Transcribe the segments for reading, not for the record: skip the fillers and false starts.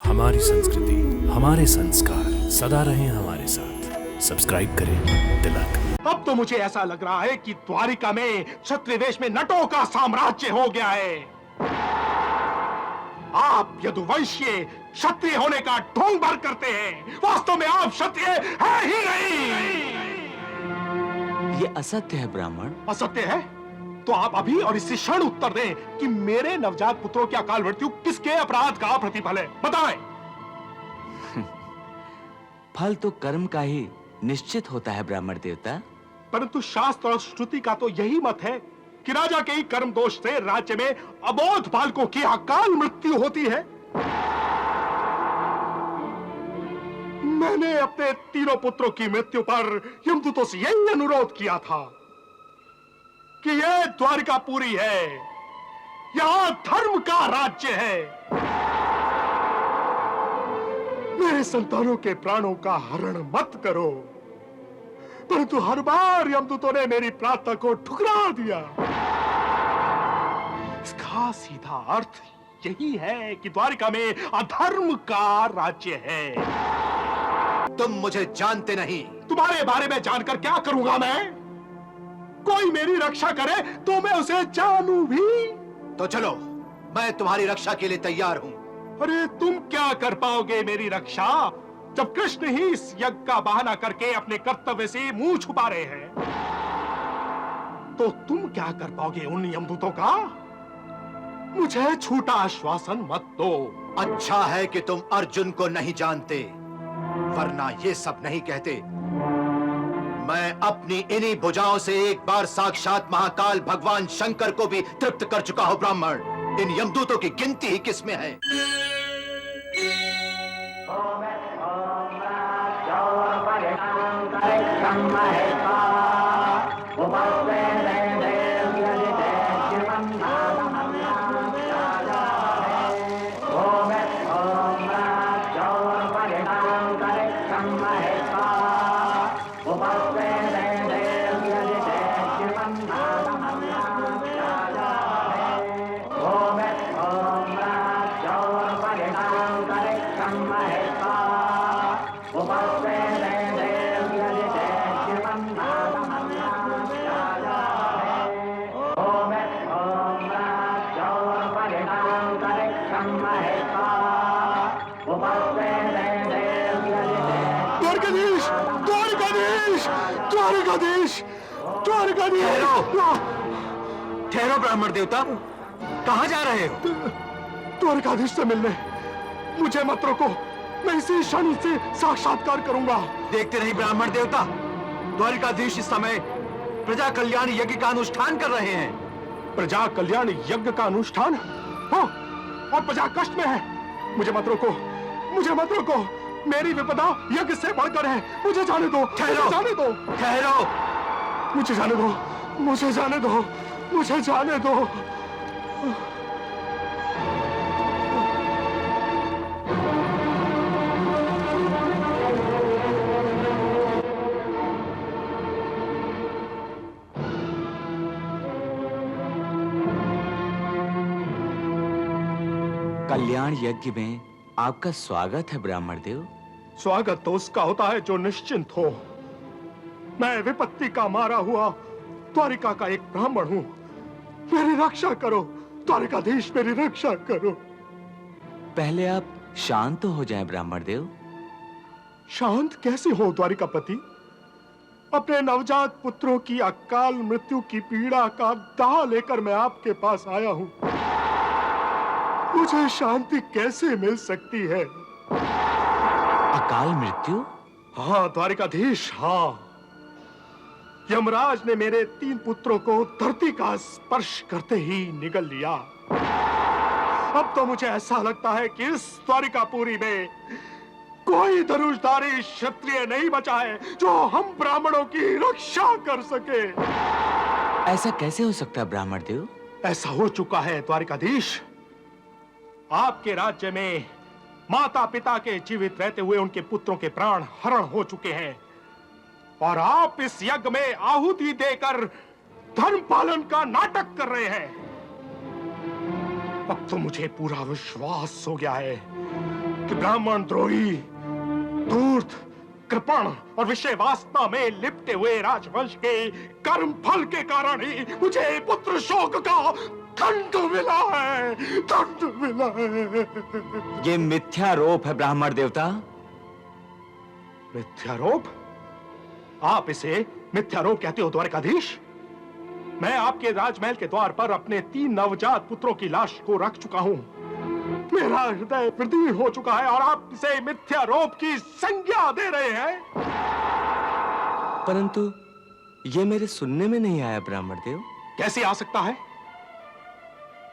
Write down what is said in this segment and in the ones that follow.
हमारी संस्कृति, हमारे संस्कार सदा रहें हमारे साथ। सब्सक्राइब करें तिलक। अब तो मुझे ऐसा लग रहा है कि द्वारिका में क्षत्रिय वेश में नटों का साम्राज्य हो गया है। आप यदुवंशीय क्षत्रिय होने का ढोंग भर करते हैं, वास्तव में आप क्षत्रिय है ही नहीं। ये असत्य है ब्राह्मण। असत्य है तो आप अभी और इसी क्षण उत्तर दें कि मेरे नवजात पुत्रों की अकाल मृत्यु किसके अपराध का प्रतिफल है, बताएं। फल तो कर्म का ही निश्चित होता है ब्राह्मण देवता। परंतु शास्त्र और श्रुति का तो यही मत है कि राजा के ही कर्म दोष से राज्य में अबोध बालकों की अकाल मृत्यु होती है। मैंने अपने तीनों पुत्रों की मृत्यु पर यमदूतों से यही अनुरोध किया था कि यह द्वारिकापुरी है, यहां धर्म का राज्य है। मेरे संतानों के प्राणों का हरण मत करो। परंतु हर बार यमदूतों ने मेरी प्रार्थना को ठुकरा दिया। इसका सीधा अर्थ यही है कि द्वारिका में अधर्म का राज्य है। तुम मुझे जानते नहीं। तुम्हारे बारे में जानकर क्या करूंगा मैं? कोई मेरी रक्षा करे तो मैं उसे जानूं भी। तो चलो, मैं तुम्हारी रक्षा के लिए तैयार हूं। अरे तुम क्या कर पाओगे मेरी रक्षा, जब कृष्ण ही इस यज्ञ का बहाना करके अपने कर्तव्य से मुंह छुपा रहे हैं? तो तुम क्या कर पाओगे उन यमदूतों का? मुझे झूठा आश्वासन मत दो। अच्छा है कि तुम अर्जुन को नहीं जानते, वरना ये सब नहीं कहते। मैं अपनी इन्हीं भुजाओं से एक बार साक्षात महाकाल भगवान शंकर को भी तृप्त कर चुका हूं ब्राह्मण। इन यमदूतों की गिनती ही किसमें है? द्वारकाधीश, द्वारकाधीश, द्वारकाधीश, द्वारकाधीश। ठहरो ब्राह्मण देवता, कहां जा रहे हो? द्वारकाधीश से मिलने। मुझे मत रोको, मैं इसी क्षण से साक्षात्कार करूंगा। देखते नहीं ब्राह्मण देवता, द्वारिकाधीश इस समय प्रजा कल्याण यज्ञ का अनुष्ठान कर रहे हैं। प्रजा कल्याण यज्ञ का अनुष्ठान? हाँ, और प्रजा कष्ट में है। मुझे मत रोको, मुझे मत रोको। मेरी विपदा यज्ञ से बढ़कर है। मुझे जाने दो, ठहरो, जाने दो, ठहरो। मुझे जाने दो, मुझे जाने दो, मुझे जाने दो। कल्याण यज्ञ में आपका स्वागत है ब्राह्मण देव। स्वागत तो उसका होता है जो निश्चिंत हो। मैं विपत्ति का मारा हुआ द्वारिका का एक ब्राह्मण हूं। मेरी रक्षा करो द्वारिकाधीश, मेरी रक्षा करो। पहले आप शांत हो जाएं ब्राह्मण देव। शांत कैसे हो द्वारिकापति? अपने नवजात पुत्रों की अकाल मृत्यु की पीड़ा का दाह लेकर मैं आपके पास आया हूं। मुझे शांति कैसे मिल सकती है? अकाल मृत्यु? हाँ द्वारिकाधीश, हाँ। यमराज ने मेरे 3 पुत्रों को धरती का स्पर्श करते ही निगल लिया। अब तो मुझे ऐसा लगता है कि इस द्वारिकापुरी में कोई धनुषधारी क्षत्रिय नहीं बचा है जो हम ब्राह्मणों की रक्षा कर सके। ऐसा कैसे हो सकता है ब्राह्मण देव? ऐसा हो चुका है द्वारिकाधीश। आपके राज्य में माता पिता के जीवित रहते हुए उनके पुत्रों के प्राण हरण हो चुके हैं और आप इस यज्ञ में आहुति देकर धर्म पालन का नाटक कर रहे हैं। अब तो मुझे पूरा विश्वास हो गया है कि ब्राह्मण द्रोही, धूर्त, कृपण और विषय वासना में लिपटे हुए राजवंश के कर्म फल के कारण ही मुझे पुत्र शोक का दंड मिला है, दंड मिला है। ये मिथ्यारोप है ब्राह्मण देवता। मिथ्यारोप? आप इसे मिथ्यारोप कहते हो द्वारकाधीश? मैं आपके राजमहल के द्वार पर अपने 3 नवजात पुत्रों की लाश को रख चुका हूं। मेरा हृदय प्रदीर्ण हो चुका है और आप इसे मिथ्यारोप की संज्ञा दे रहे हैं। परंतु ये मेरे सुनने में नहीं आया ब्राह्मण देव। कैसे आ सकता है?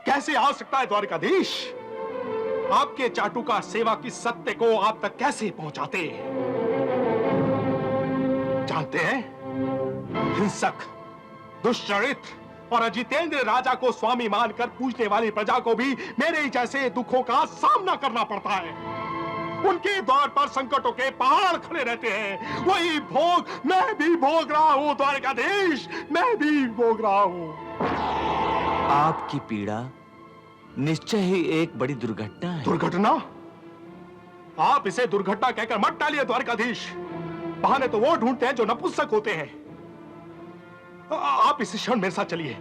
कैसे आ सकता है द्वारकाधीश? आपके चाटुकार सेवा की सत्य को आप तक कैसे पहुंचाते जानते हैं? हिंसक, दुष्चरित्र और अजितेंद्र राजा को स्वामी मानकर पूजने वाली प्रजा को भी मेरे जैसे दुखों का सामना करना पड़ता है। उनके द्वार पर संकटों के पहाड़ खड़े रहते हैं। वही भोग मैं भी भोग रहा हूं द्वारकाधीश, मैं भी भोग रहा हूं। आपकी पीड़ा निश्चय ही एक बड़ी दुर्घटना है। दुर्घटना? आप इसे दुर्घटना कहकर मत टालिए द्वारकाधीश। बहाने तो वो ढूंढते हैं जो नपुंसक होते हैं। आप इस क्षण मेरे साथ चलिए।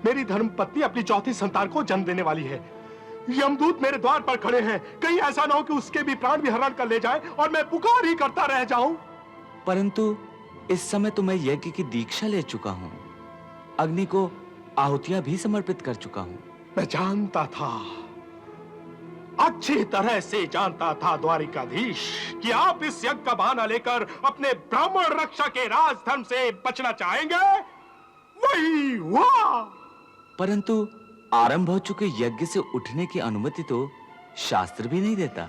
मेरी धर्मपत्नी अपनी चौथी संतान को जन्म देने वाली है। यमदूत मेरे द्वार पर खड़े हैं। कहीं ऐसा ना हो कि उसके भी प्राण भी हरण कर ले जाए और मैं पुकार ही करता रह जाऊं। परंतु इस समय तो मैं यज्ञ की दीक्षा ले चुका हूं, अग्नि को आहुतियां भी समर्पित कर चुका हूं। मैं जानता था, अच्छी तरह से जानता था द्वारिकाधीश कि आप इस यज्ञ का बहाना लेकर अपने ब्राह्मण रक्षा के राजधर्म से बचना चाहेंगे। वही हुआ। परंतु आरंभ हो चुके यज्ञ से उठने की अनुमति तो शास्त्र भी नहीं देता।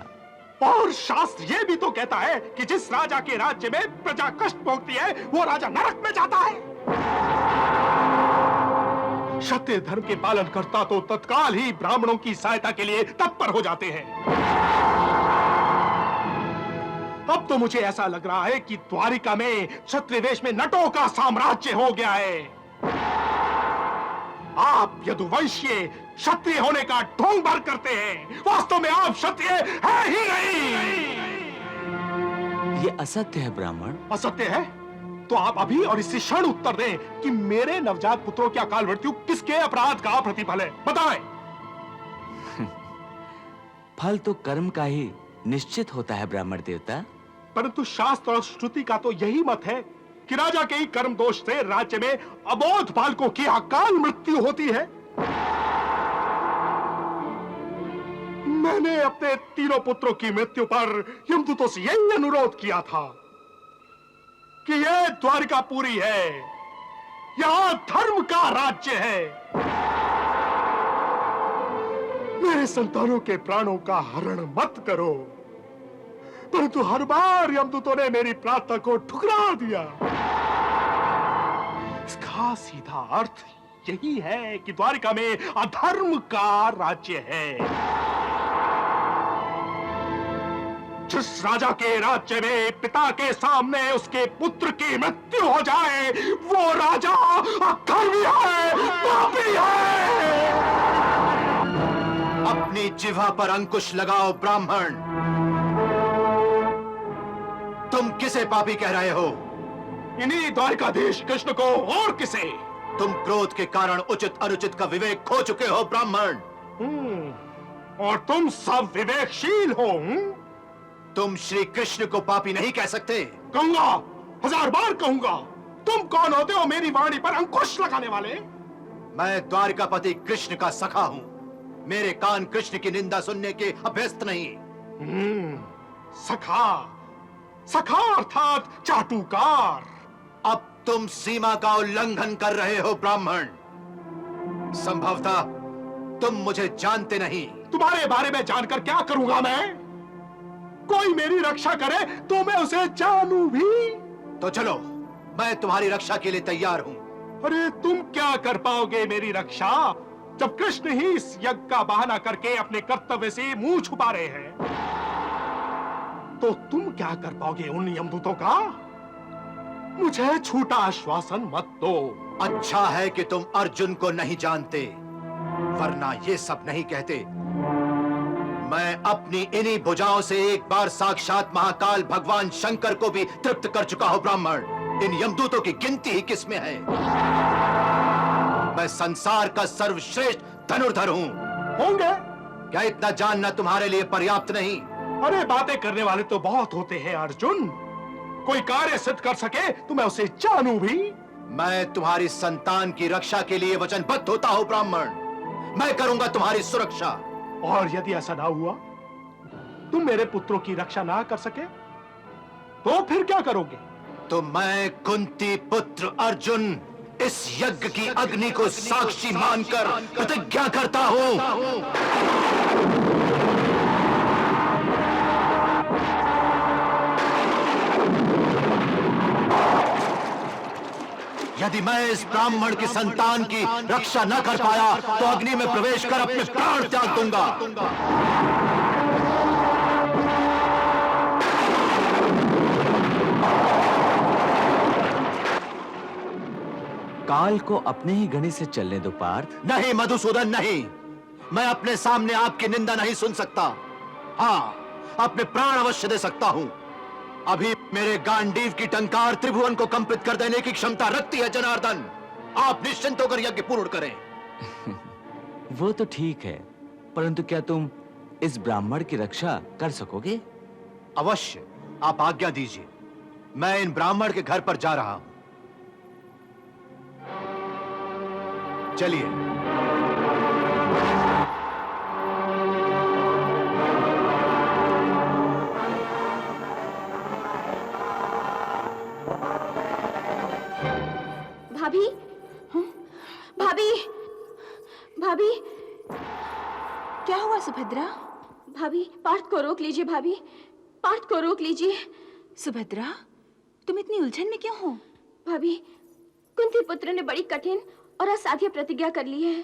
और शास्त्र ये भी तो कहता है कि जिस राजा के राज्य में प्रजा कष्ट भोगती है वो राजा नरक में जाता है। सत्य धर्म के पालन करता तो तत्काल ही ब्राह्मणों की सहायता के लिए तत्पर हो जाते हैं। अब तो मुझे ऐसा लग रहा है कि द्वारिका में क्षत्रिय वेश में नटों का साम्राज्य हो गया है। आप यदुवंशीय क्षत्रिय होने का ढोंग भर करते हैं। वास्तव में आप क्षत्रिय है ही नहीं। ये असत्य है ब्राह्मण। असत्य है तो आप अभी और इसी क्षण उत्तर दें कि मेरे नवजात पुत्रों की अकाल मृत्यु किसके अपराध का प्रतिफल है? बताएं। फल तो कर्म का ही निश्चित होता है ब्राह्मण देवता। परंतु शास्त्र और श्रुति का तो यही मत है कि राजा के ही कर्म दोष से राज्य में अबोध बालकों की अकाल मृत्यु होती है। मैंने अपने तीनों पुत्रों की मृत्यु पर यमदूतों से यही अनुरोध किया था कि यह द्वारिकापुरी है, यहां धर्म का राज्य है। मेरे संतानों के प्राणों का हरण मत करो। परंतु हर बार यमदूतों ने मेरी प्रार्थना को ठुकरा दिया। इसका सीधा अर्थ यही है कि द्वारिका में अधर्म का राज्य है। जिस राजा के राज्य में पिता के सामने उसके पुत्र की मृत्यु हो जाए वो राजा अधर्मी है, पापी है। अपनी जिह्वा पर अंकुश लगाओ ब्राह्मण। तुम किसे पापी कह रहे हो? इन्हीं द्वारिकाधीश कृष्ण को, और किसे? तुम क्रोध के कारण उचित अनुचित का विवेक खो चुके हो ब्राह्मण। और तुम सब विवेकशील हो। तुम श्री कृष्ण को पापी नहीं कह सकते। कहूंगा, 1000 बार कहूंगा। तुम कौन होते हो मेरी वाणी पर अंकुश लगाने वाले? मैं द्वारिकापति कृष्ण का सखा हूं। मेरे कान कृष्ण की निंदा सुनने के अभ्यस्त नहीं। सखा, सखा अर्थात चाटुकार। अब तुम सीमा का उल्लंघन कर रहे हो ब्राह्मण। संभवतः तुम मुझे जानते नहीं। तुम्हारे बारे में जानकर क्या करूंगा मैं? कोई मेरी रक्षा करे तो मैं उसे जानूं भी। तो चलो, मैं तुम्हारी रक्षा के लिए तैयार हूं। अरे तुम क्या कर पाओगे मेरी रक्षा, जब कृष्ण ही इस यज्ञ का बहाना करके अपने कर्तव्य से मुंह छुपा रहे हैं? तो तुम क्या कर पाओगे उन यमदूतों का? मुझे झूठा आश्वासन मत दो। अच्छा है कि तुम अर्जुन को नहीं जानते, वरना ये सब नहीं कहते। मैं अपनी इन्हीं भुजाओं से एक बार साक्षात महाकाल भगवान शंकर को भी तृप्त कर चुका हूं ब्राह्मण। इन यमदूतों की गिनती ही किसमें है? मैं संसार का सर्वश्रेष्ठ धनुर्धर हूं। होंगे। क्या इतना जानना तुम्हारे लिए पर्याप्त नहीं? अरे बातें करने वाले तो बहुत होते हैं अर्जुन। कोई कार्य सिद्ध कर सके तो मैं उसे जानूं भी। मैं तुम्हारी संतान की रक्षा के लिए वचनबद्ध होता हूं ब्राह्मण। मैं करूंगा तुम्हारी सुरक्षा। और यदि ऐसा ना हुआ, तुम मेरे पुत्रों की रक्षा ना कर सके, तो फिर क्या करोगे? तो मैं कुंती पुत्र अर्जुन इस यज्ञ की अग्नि को साक्षी मानकर प्रतिज्ञा करता हूं। यदि मैं इस ब्राह्मण की संतान की रक्षा न कर पाया तो अग्नि में प्रवेश कर अपने प्राण त्याग दूंगा। काल को अपने ही गणित से चलने दो पार्थ। नहीं मधुसूदन, नहीं। मैं अपने सामने आपकी निंदा नहीं सुन सकता। हाँ, अपने प्राण अवश्य दे सकता हूं। अभी मेरे गांडीव की टंकार त्रिभुवन को कंपित कर देने की क्षमता रखती है जनार्दन। आप निश्चिंत होकर यज्ञ पूर्ण करें। वो तो ठीक है, परंतु क्या तुम इस ब्राह्मण की रक्षा कर सकोगे? अवश्य, आप आज्ञा दीजिए। मैं इन ब्राह्मण के घर पर जा रहा हूं। चलिए। भाभी, भाभी, भाभी, क्या हुआ सुभद्रा? भाभी, पार्थ को रोक लीजिए। भाभी, पार्थ को रोक लीजिए। सुभद्रा, तुम इतनी उलझन में क्यों हो? भाभी, कुंती पुत्र ने बड़ी कठिन और असाध्य प्रतिज्ञा कर ली है।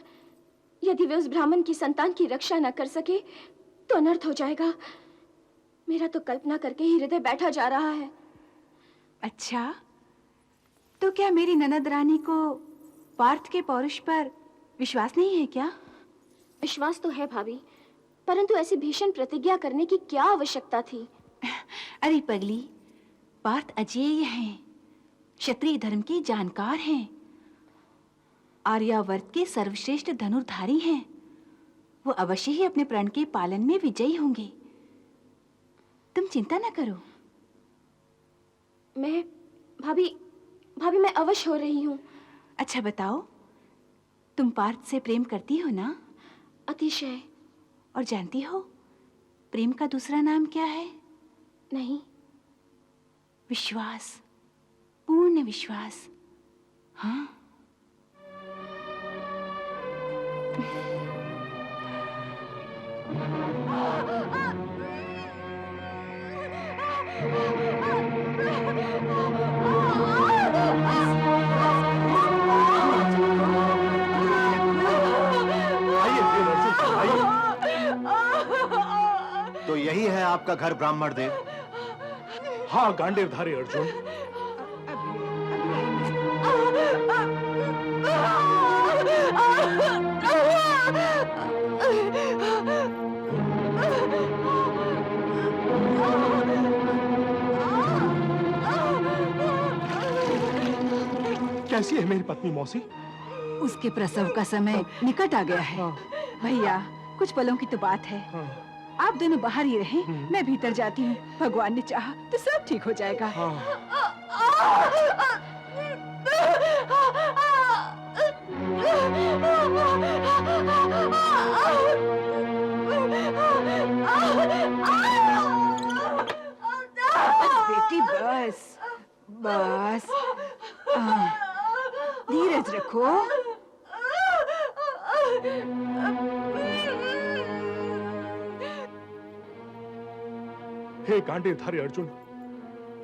यदि वे उस ब्राह्मण की संतान की रक्षा न कर सके तो अनर्थ हो जाएगा। मेरा तो कल्पना करके ही हृदय बैठा जा रहा है। अच्छा, तो क्या मेरी ननद रानी को पार्थ के पौरुष पर विश्वास नहीं है क्या? विश्वास तो है भाभी, परंतु ऐसी भीषण प्रतिज्ञा करने की क्या आवश्यकता थी? अरे पगली, पार्थ अजेय हैं, क्षत्रिय धर्म के जानकार हैं, आर्यावर्त के सर्वश्रेष्ठ धनुर्धारी हैं। वो अवश्य ही अपने प्रण के पालन में विजयी होंगे। तुम चिंता न करो। मैं भाभी मैं अवश्य हो रही हूँ। अच्छा बताओ, तुम पार्थ से प्रेम करती हो ना? अतिशय। और जानती हो प्रेम का दूसरा नाम क्या है? नहीं। विश्वास, पूर्ण विश्वास। हाँ, तो यही है आपका घर ब्राह्मण देव? हाँ गांडीवधारी अर्जुन। कैसी है मेरी पत्नी मौसी? उसके प्रसव का समय निकट आ गया है। भैया, कुछ पलों की तो बात है। आप दोनों बाहर ही रहें, मैं भीतर जाती हूँ। भगवान ने चाहा तो सब ठीक हो जाएगा। बस बेटी, बस बस, धीरज रखो। हे गांडीवधारी अर्जुन,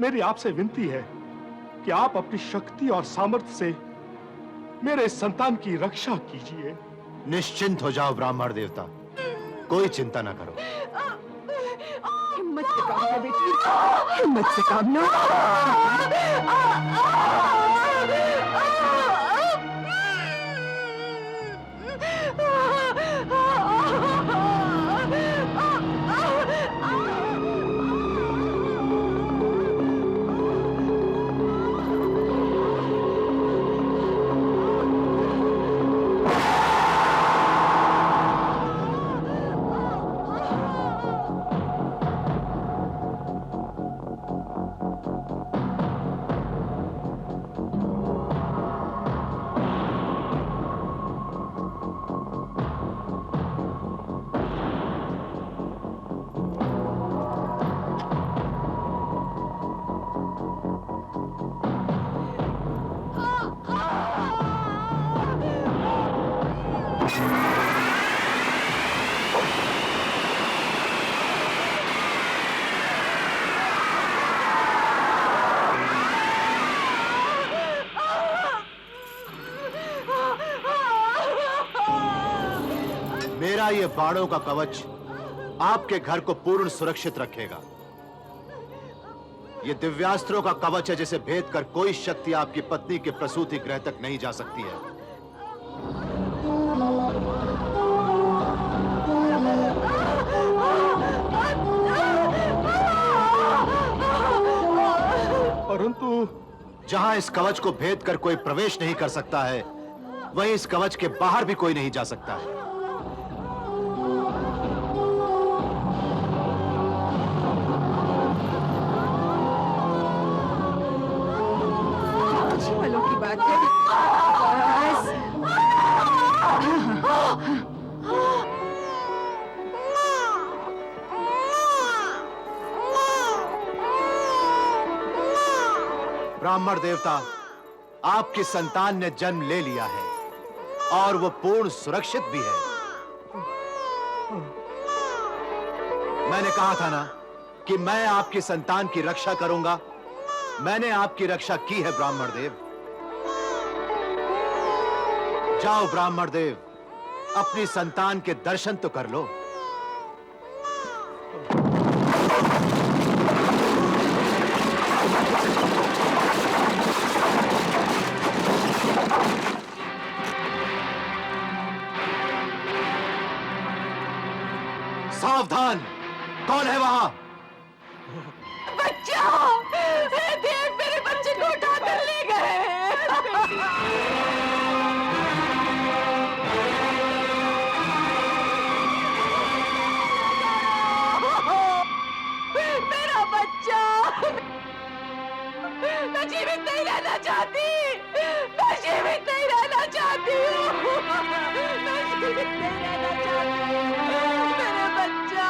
मेरी आपसे विनती है कि आप अपनी शक्ति और सामर्थ्य से मेरे संतान की रक्षा कीजिए। निश्चिंत हो जाओ ब्राह्मण देवता, कोई चिंता ना करो। हिम्मत से काम लो बेटी, हिम्मत से काम लो। मेरा ये बाणों का कवच आपके घर को पूर्ण सुरक्षित रखेगा। ये दिव्यास्त्रों का कवच है जिसे भेद कर कोई शक्ति आपकी पत्नी के प्रसूति गृह तक नहीं जा सकती है। परंतु जहां इस कवच को भेद कर कोई प्रवेश नहीं कर सकता है, वहीं इस कवच के बाहर भी कोई नहीं जा सकता है। कुछ ही पलों की बात है। बस। ब्राह्मण देवता, आपकी संतान ने जन्म ले लिया है और वो पूर्ण सुरक्षित भी है। मैंने कहा था ना कि मैं आपकी संतान की रक्षा करूंगा। मैंने आपकी रक्षा की है ब्राह्मण देव। जाओ ब्राह्मण देव, अपनी संतान के दर्शन तो कर लो। सावधान, कौन है वहां? बच्चा! देव मेरे बच्चे को उठा कर ले गए। मेरा बच्चा! मैं जीवित नहीं रहना चाहती। मैं जीवित नहीं रहना चाहती हूँ। मैं जीवित नहीं रहना चाहती। मेरा बच्चा!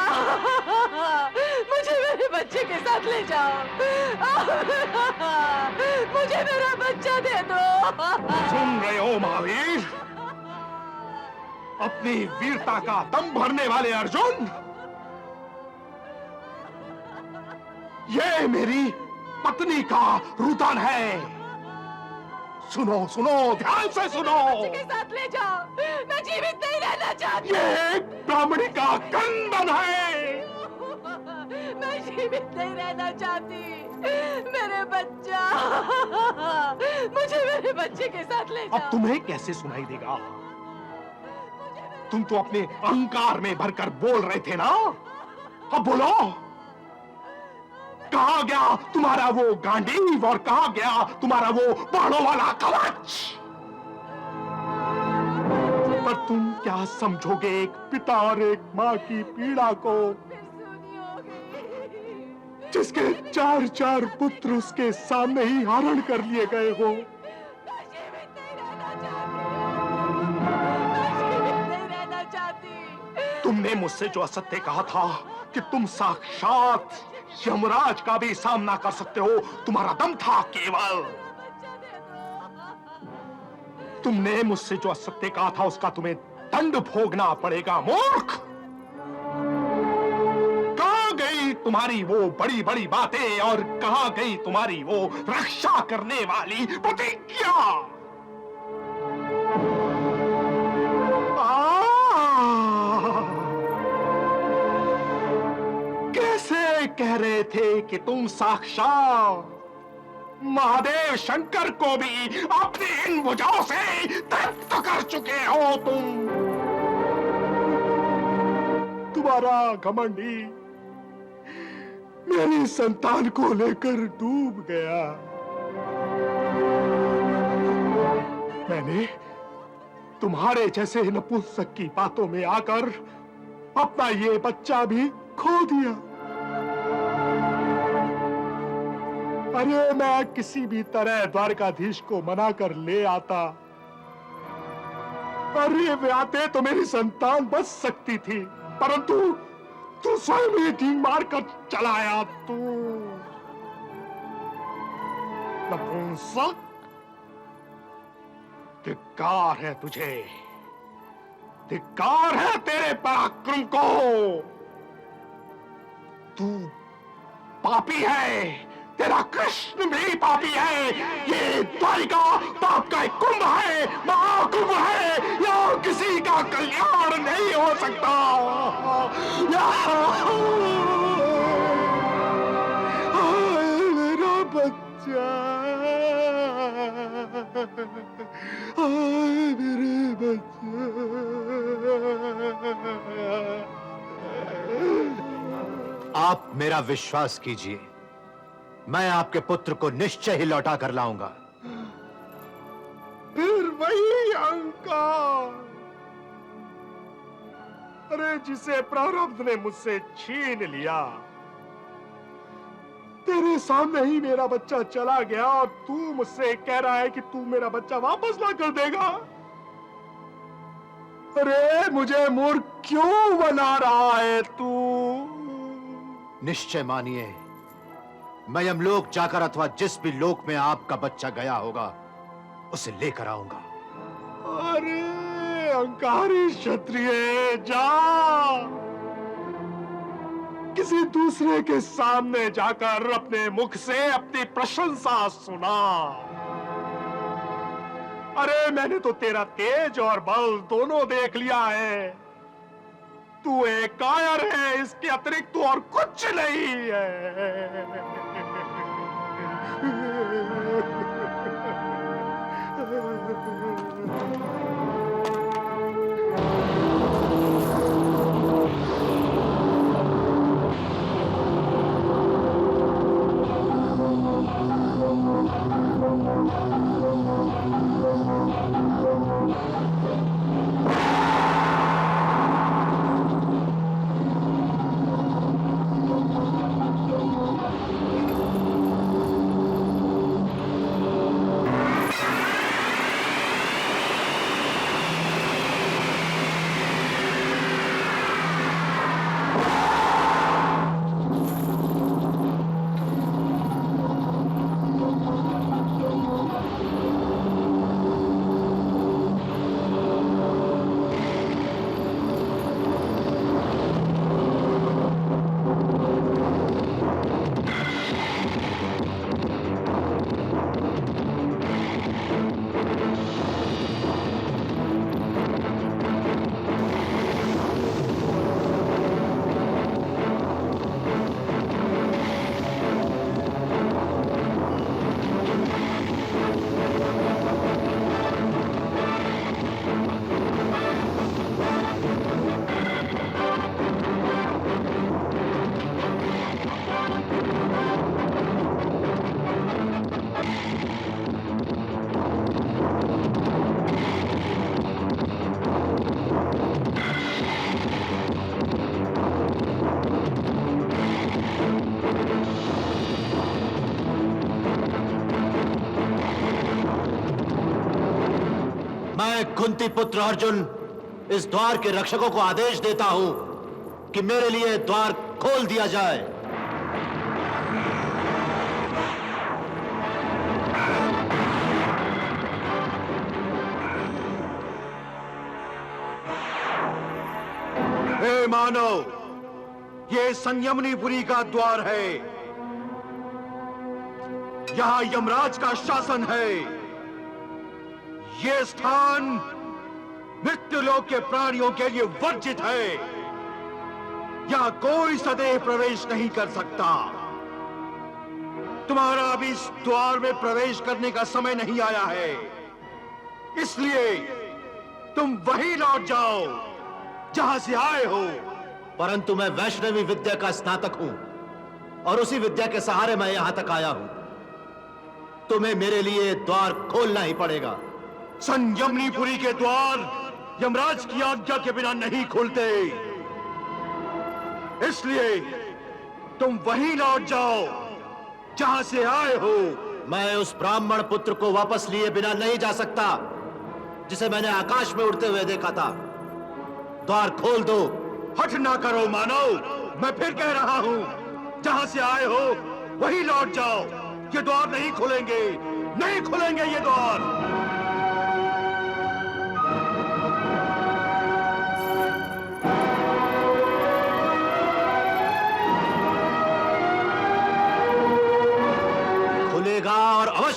मुझे मेरे बच्चे के साथ ले जाओ। मुझे मेरा बच्चा दे दो। सुन रहे हो महावीर? अपनी वीरता का दम भरने वाले अर्जुन, ये मेरी पत्नी का रुदन है। सुनो सुनो, ध्यान से सुनो। बच्चे के साथ ले जाओ। मैं जीवित नहीं रहना चाहती। ये एक ब्राह्मणी का कंदन है। मैं जीवित नहीं रहना चाहती। मेरे बच्चा! मुझे मेरे बच्चे के साथ ले जाओ। अब तुम्हें कैसे सुनाई देगा? तुम तो अपने अहंकार में भरकर बोल रहे थे ना। अब बोलो, कहाँ गया तुम्हारा वो गांडीव और कहाँ गया तुम्हारा वो बाणों वाला कवच? पर तुम क्या समझोगे एक पिता और एक माँ की पीड़ा को, जिसके 4-4 पुत्र उसके सामने ही हरण कर लिए गए हो। तुमने मुझसे जो असत्य कहा था कि तुम साक्षात यमराज का भी सामना कर सकते हो, तुम्हारा दम था केवल। तुमने मुझसे जो असत्य कहा था उसका तुम्हें दंड भोगना पड़ेगा मूर्ख। कहां गई तुम्हारी वो बड़ी बड़ी बातें और कहां गई तुम्हारी वो रक्षा करने वाली प्रतिज्ञा? कैसे कह रहे थे कि तुम साक्षात महादेव शंकर को भी अपनी इन भुजाओं से तृप्त कर चुके हो। तुम्हारा घमंडी मेरी संतान को लेकर डूब गया। मैंने तुम्हारे जैसे नपुंसक की बातों में आकर अपना ये बच्चा भी खो दिया। अरे मैं किसी भी तरह द्वारकाधीश को मना कर ले आता। अरे वे आते तो मेरी संतान बच सकती थी, परंतु तू स्वयं ही ढींग मारकर चला आया। तू नपुंसक, धिक्कार है तुझे, धिक्कार है तेरे पराक्रम को। तू पापी है, तेरा कृष्ण भी पापी है। ये द्वारिका पाप का एक कुंभ है, महाकुंभ है। यहाँ किसी का कल्याण नहीं हो सकता। मेरा बच्चा, मेरे बच्चा। आप मेरा विश्वास कीजिए, मैं आपके पुत्र को निश्चय ही लौटा कर लाऊंगा। फिर वही अहंकार, अरे जिसे प्रारब्ध ने मुझसे छीन लिया। तेरे सामने ही मेरा बच्चा चला गया और तू मुझसे कह रहा है कि तू मेरा बच्चा वापस ला कर देगा। अरे मुझे मूर्ख क्यों बना रहा है तू? निश्चय मानिए, मैं यमलोक जाकर अथवा जिस भी लोक में आपका बच्चा गया होगा उसे लेकर आऊंगा। अरे अहंकारी क्षत्रिय, जा किसी दूसरे के सामने जाकर अपने मुख से अपनी प्रशंसा सुना। अरे मैंने तो तेरा तेज और बल दोनों देख लिया है। तू एक कायर है, इसके अतिरिक्त तू और कुछ नहीं है। मैं कुंती पुत्र अर्जुन इस द्वार के रक्षकों को आदेश देता हूं कि मेरे लिए द्वार खोल दिया जाए। हे मानव, ये संयमनीपुरी का द्वार है। यहां यमराज का शासन है। ये स्थान मृत्युलोक के प्राणियों के लिए वर्जित है। यहां कोई सदैव प्रवेश नहीं कर सकता। तुम्हारा अभी इस द्वार में प्रवेश करने का समय नहीं आया है, इसलिए तुम वहीं लौट जाओ जहां से आए हो। परंतु मैं वैष्णवी विद्या का स्नातक हूं और उसी विद्या के सहारे मैं यहां तक आया हूं। तुम्हें मेरे लिए द्वार खोलना ही पड़ेगा। संयमनीपुरी के द्वार यमराज की आज्ञा के बिना नहीं खुलते, इसलिए तुम वहीं लौट जाओ जहां से आए हो। मैं उस ब्राह्मण पुत्र को वापस लिए बिना नहीं जा सकता जिसे मैंने आकाश में उड़ते हुए देखा था। द्वार खोल दो। हठ ना करो मानव, मैं फिर कह रहा हूं, जहां से आए हो वहीं लौट जाओ। ये द्वार नहीं खुलेंगे, नहीं खुलेंगे ये द्वार।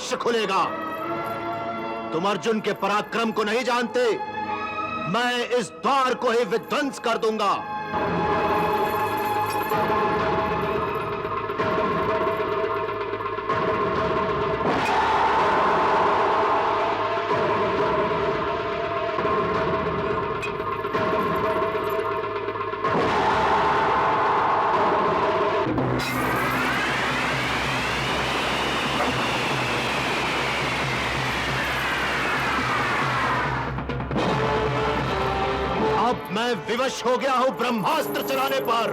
अवश्य खुलेगा। तुम अर्जुन के पराक्रम को नहीं जानते। मैं इस द्वार को ही विध्वंस कर दूंगा। अब मैं विवश हो गया हूं ब्रह्मास्त्र चलाने पर।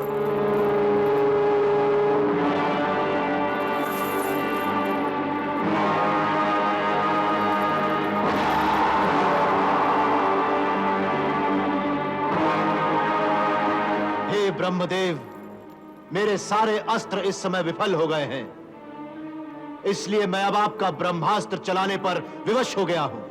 हे ब्रह्मदेव, मेरे सारे अस्त्र इस समय विफल हो गए हैं, इसलिए मैं अब आपका ब्रह्मास्त्र चलाने पर विवश हो गया हूं।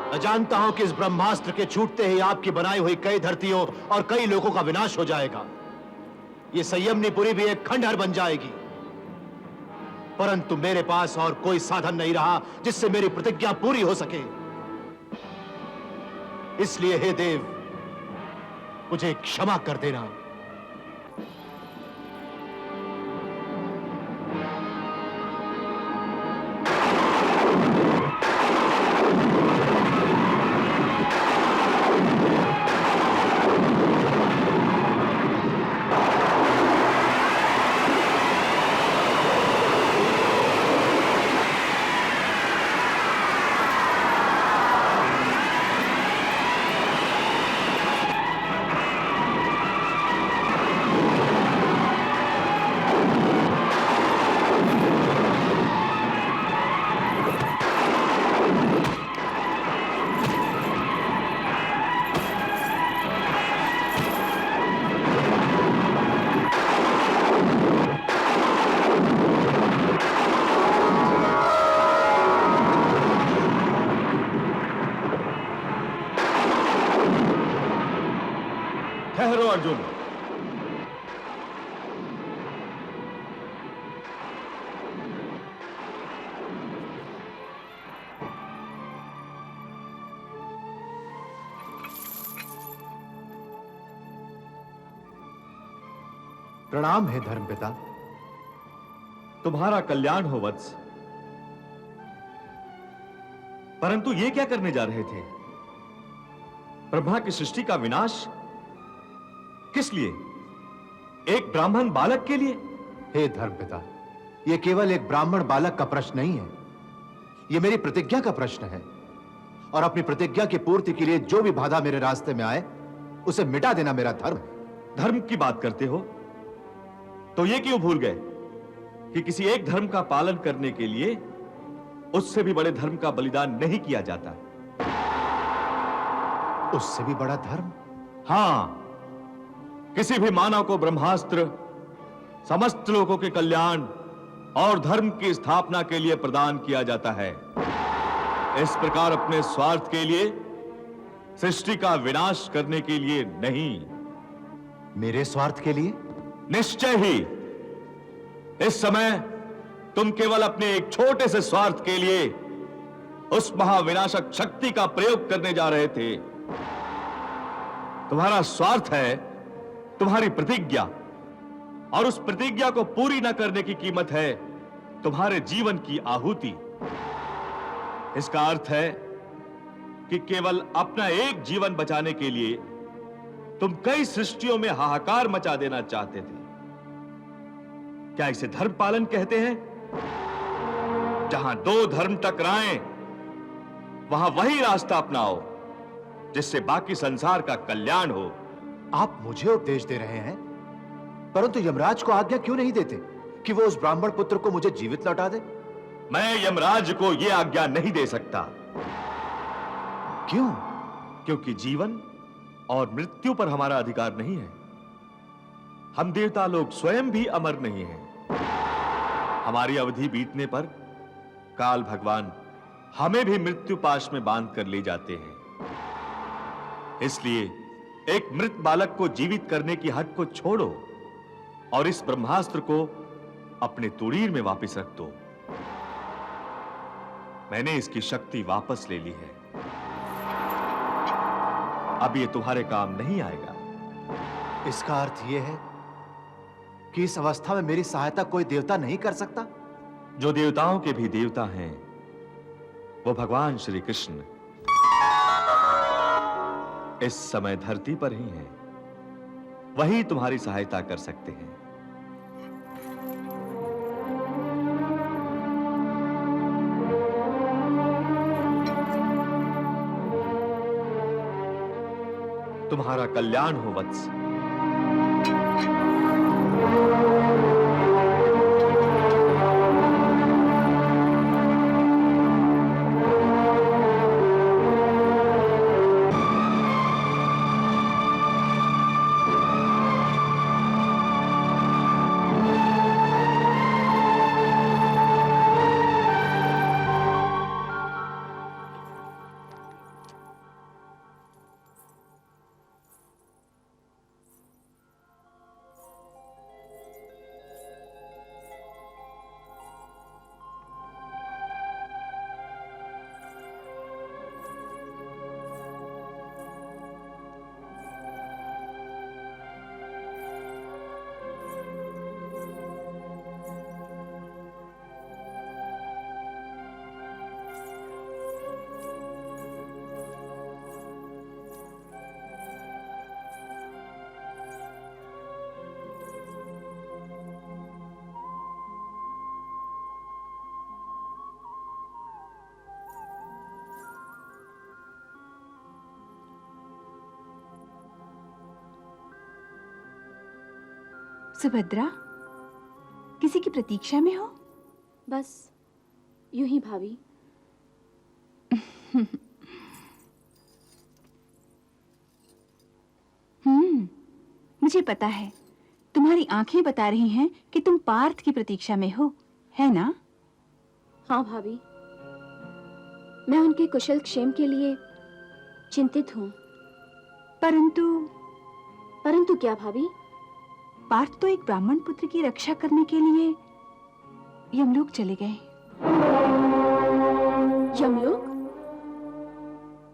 मैं जानता हूं कि इस ब्रह्मास्त्र के छूटते ही आपकी बनाई हुई कई धरतियों और कई लोगों का विनाश हो जाएगा। यह संयमनीपुरी भी एक खंडहर बन जाएगी। परंतु मेरे पास और कोई साधन नहीं रहा जिससे मेरी प्रतिज्ञा पूरी हो सके। इसलिए हे देव, मुझे क्षमा कर देना। ठहरो अर्जुन। प्रणाम है धर्मपिता। तुम्हारा कल्याण हो वत्स। परंतु ये क्या करने जा रहे थे? ब्रह्मा की सृष्टि का विनाश किस लिए? एक ब्राह्मण बालक के लिए? हे धर्मपिता, यह केवल एक ब्राह्मण बालक का प्रश्न नहीं है, यह मेरी प्रतिज्ञा का प्रश्न है। और अपनी प्रतिज्ञा की पूर्ति के लिए जो भी बाधा मेरे रास्ते में आए, उसे मिटा देना मेरा धर्म है। धर्म की बात करते हो तो यह क्यों भूल गए कि किसी एक धर्म का पालन करने के लिए उससे भी बड़े धर्म का बलिदान नहीं किया जाता? उससे भी बड़ा धर्म? हां, किसी भी मानव को ब्रह्मास्त्र समस्त लोगों के कल्याण और धर्म की स्थापना के लिए प्रदान किया जाता है। इस प्रकार अपने स्वार्थ के लिए, सृष्टि का विनाश करने के लिए नहीं। मेरे स्वार्थ के लिए? निश्चय ही। इस समय तुम केवल अपने एक छोटे से स्वार्थ के लिए उस महाविनाशक शक्ति का प्रयोग करने जा रहे थे। तुम्हारा स्वार्थ है तुम्हारी प्रतिज्ञा, और उस प्रतिज्ञा को पूरी न करने की कीमत है तुम्हारे जीवन की आहुति। इसका अर्थ है कि केवल अपना एक जीवन बचाने के लिए तुम कई सृष्टियों में हाहाकार मचा देना चाहते थे। क्या इसे धर्म पालन कहते हैं? जहां दो धर्म टकराएं, वहां वही रास्ता अपनाओ जिससे बाकी संसार का कल्याण हो। आप मुझे उपदेश दे रहे हैं, परंतु यमराज को आज्ञा क्यों नहीं देते कि वो उस ब्राह्मण पुत्र को मुझे जीवित लौटा दे? मैं यमराज को यह आज्ञा नहीं दे सकता। क्यों? क्योंकि जीवन और मृत्यु पर हमारा अधिकार नहीं है। हम देवता लोग स्वयं भी अमर नहीं हैं। हमारी अवधि बीतने पर काल भगवान हमें भी मृत्यु पाश में बांध कर ले जाते हैं। इसलिए एक मृत बालक को जीवित करने की हट को छोड़ो और इस ब्रह्मास्त्र को अपने तुड़ीर में वापस रख दो। मैंने इसकी शक्ति वापस ले ली है। अब ये तुम्हारे काम नहीं आएगा। इसका अर्थ यह है कि इस अवस्था में मेरी सहायता कोई देवता नहीं कर सकता? जो देवताओं के भी देवता हैं, वो भगवान श्री कृष्ण इस समय धरती पर ही हैं। वही तुम्हारी सहायता कर सकते हैं। तुम्हारा कल्याण हो वत्स। सुभद्रा, किसी की प्रतीक्षा में हो? बस यूं ही भाभी। मुझे पता है, तुम्हारी आंखें बता रही हैं कि तुम पार्थ की प्रतीक्षा में हो, है ना? हाँ भाभी, मैं उनके कुशल क्षेम के लिए चिंतित हूँ। परंतु क्या भाभी? पार्थ तो एक ब्राह्मण पुत्र की रक्षा करने के लिए यमलोक चले गए। यमलोक?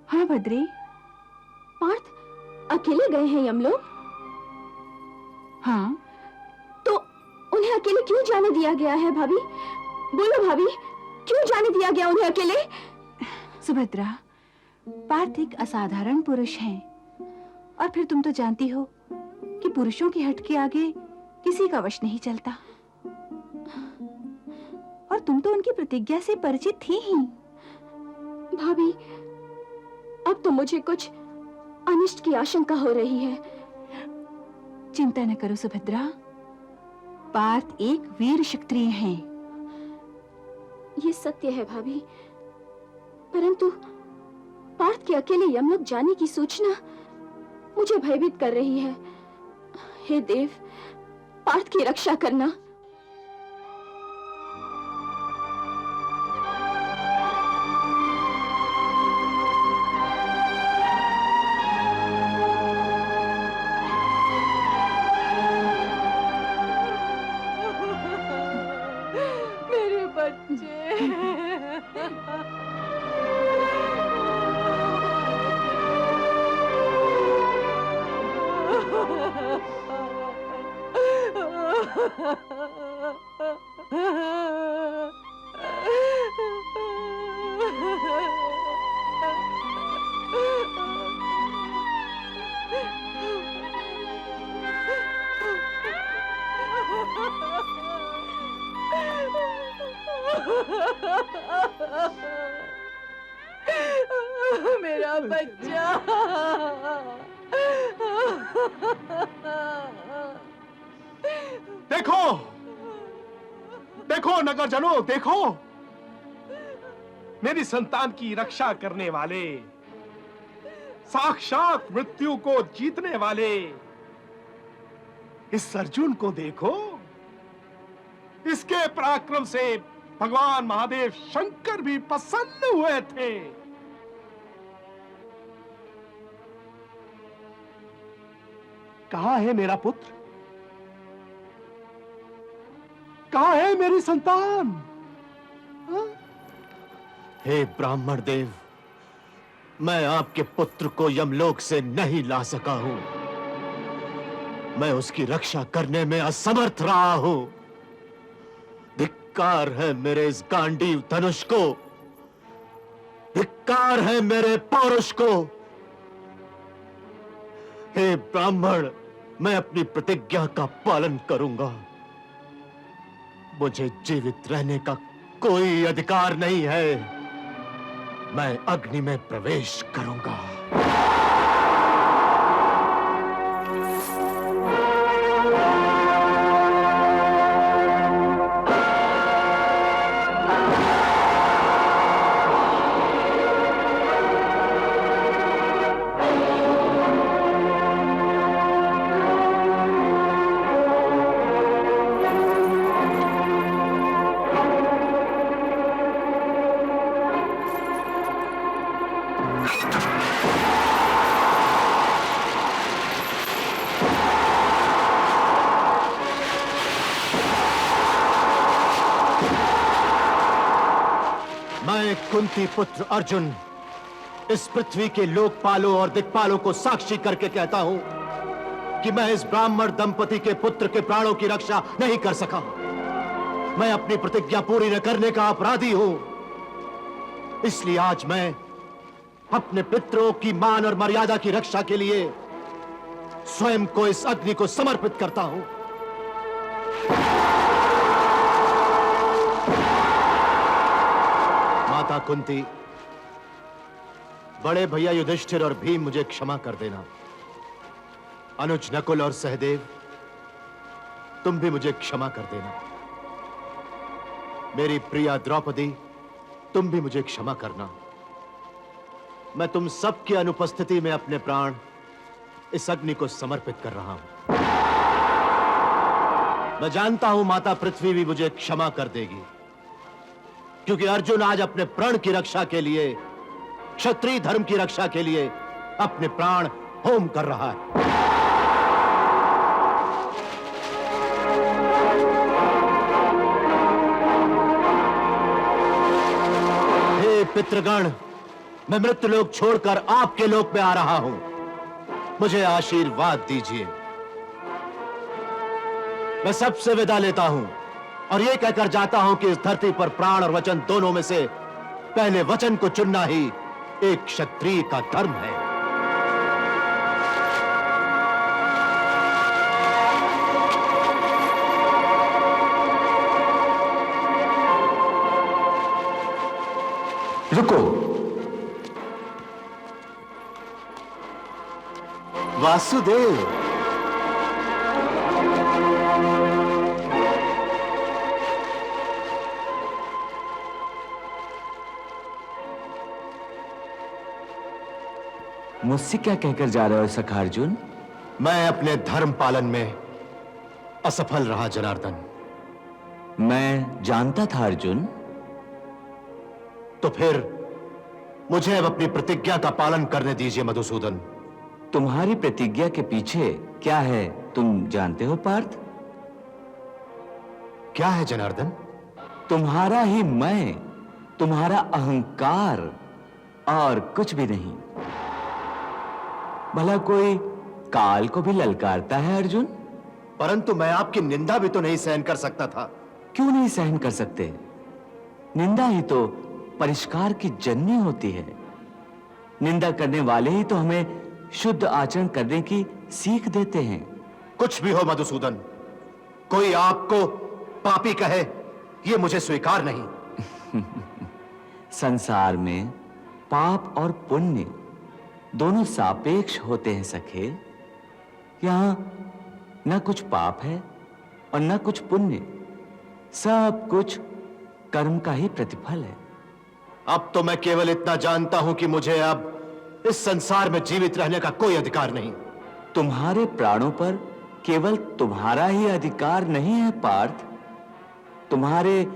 हाँ भद्रे। पार्थ अकेले गए हैं यमलोक? हाँ। तो उन्हें अकेले क्यों जाने दिया गया है भाभी? बोलो भाभी, क्यों जाने दिया गया उन्हें अकेले? सुभद्रा, पार्थ एक असाधारण पुरुष हैं, और फिर तुम तो जानती हो कि पुरुषों की हट के आगे किसी का वश नहीं चलता। और तुम तो उनकी प्रतिज्ञा से परिचित थी ही। भाभी, अब तो मुझे कुछ अनिष्ट की आशंका हो रही है। चिंता न करो सुभद्रा, पार्थ एक वीर क्षत्रिय हैं। ये सत्य है भाभी, परंतु पार्थ के अकेले यमलोक जाने की सूचना मुझे भयभीत कर रही है। हे देव, पार्थ की रक्षा करना। मेरे बच्चे। मेरा बच्चा। देखो देखो नगरजनों, देखो मेरी संतान की रक्षा करने वाले, साक्षात मृत्यु को जीतने वाले इस अर्जुन को देखो। इसके पराक्रम से भगवान महादेव शंकर भी प्रसन्न हुए थे। कहां है मेरा पुत्र? कहां है मेरी संतान? हे ब्राह्मण देव, मैं आपके पुत्र को यमलोक से नहीं ला सका हूं। मैं उसकी रक्षा करने में असमर्थ रहा हूं। धिक्कार है मेरे इस गांडीव धनुष को, धिक्कार है मेरे पौरुष को। हे ब्राह्मण, मैं अपनी प्रतिज्ञा का पालन करूंगा। मुझे जीवित रहने का कोई अधिकार नहीं है। मैं अग्नि में प्रवेश करूंगा। मैं कुंती पुत्र अर्जुन इस पृथ्वी के लोकपालों और दिक्पालों को साक्षी करके कहता हूं कि मैं इस ब्राह्मण दंपति के पुत्र के प्राणों की रक्षा नहीं कर सका। मैं अपनी प्रतिज्ञा पूरी न करने का अपराधी हूं। इसलिए आज मैं अपने पितरों की मान और मर्यादा की रक्षा के लिए स्वयं को इस अग्नि को समर्पित करता हूं। माता कुंती, बड़े भैया युधिष्ठिर और भीम मुझे क्षमा कर देना। अनुज नकुल और सहदेव, तुम भी मुझे क्षमा कर देना। मेरी प्रिया द्रौपदी, तुम भी मुझे क्षमा करना। मैं तुम सबकी अनुपस्थिति में अपने प्राण इस अग्नि को समर्पित कर रहा हूं। मैं जानता हूं माता पृथ्वी भी मुझे क्षमा कर देगी, क्योंकि अर्जुन आज अपने प्राण की रक्षा के लिए, क्षत्रिय धर्म की रक्षा के लिए अपने प्राण होम कर रहा है। हे पितृगण, मैं मृत्यु लोक छोड़कर आपके लोक में आ रहा हूं। मुझे आशीर्वाद दीजिए। मैं सबसे विदा लेता हूं और यह कहकर जाता हूं कि इस धरती पर प्राण और वचन दोनों में से पहले वचन को चुनना ही एक क्षत्रिय का धर्म है। रुको। वासुदेव, मुझसे क्या कहकर जा रहे हो सखा अर्जुन? मैं अपने धर्म पालन में असफल रहा जनार्दन। मैं जानता था अर्जुन। तो फिर मुझे अब अपनी प्रतिज्ञा का पालन करने दीजिए मधुसूदन। तुम्हारी प्रतिज्ञा के पीछे क्या है तुम जानते हो पार्थ? क्या है जनार्दन? तुम्हारा ही मैं, तुम्हारा अहंकार, और कुछ भी नहीं। भला कोई काल को भी ललकारता है अर्जुन? परंतु मैं आपकी निंदा भी तो नहीं सहन कर सकता था। क्यों नहीं सहन कर सकते? निंदा ही तो परिष्कार की जननी होती है। निंदा करने वाले ही तो हमें शुद्ध आचरण करने की सीख देते हैं। कुछ भी हो मधुसूदन, कोई आपको पापी कहे ये मुझे स्वीकार नहीं। संसार में पाप और पुण्य दोनों सापेक्ष होते हैं सखे। यहां न कुछ पाप है और न कुछ पुण्य, सब कुछ कर्म का ही प्रतिफल है। अब तो मैं केवल इतना जानता हूं कि मुझे अब इस संसार में जीवित रहने का कोई अधिकार नहीं। तुम्हारे प्राणों पर केवल तुम्हारा ही अधिकार नहीं है पार्थ, तुम्हारे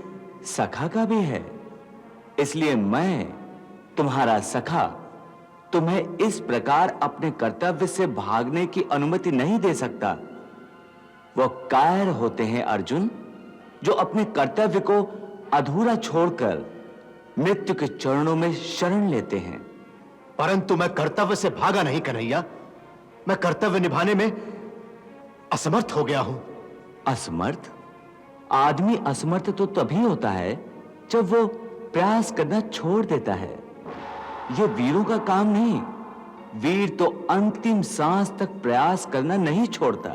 सखा का भी है। इसलिए मैं, तुम्हारा सखा, तुम्हें इस प्रकार अपने कर्तव्य से भागने की अनुमति नहीं दे सकता। वो कायर होते हैं अर्जुन, जो अपने कर्तव्य को अधूरा छोड़कर मृत्यु के चरणों में शरण लेते हैं। परंतु मैं कर्तव्य से भागा नहीं कन्हैया, मैं कर्तव्य निभाने में असमर्थ हो गया हूं। असमर्थ? आदमी असमर्थ तो तभी होता है जब वो प्रयास करना छोड़ देता है। ये वीरों का काम नहीं। वीर तो अंतिम सांस तक प्रयास करना नहीं छोड़ता।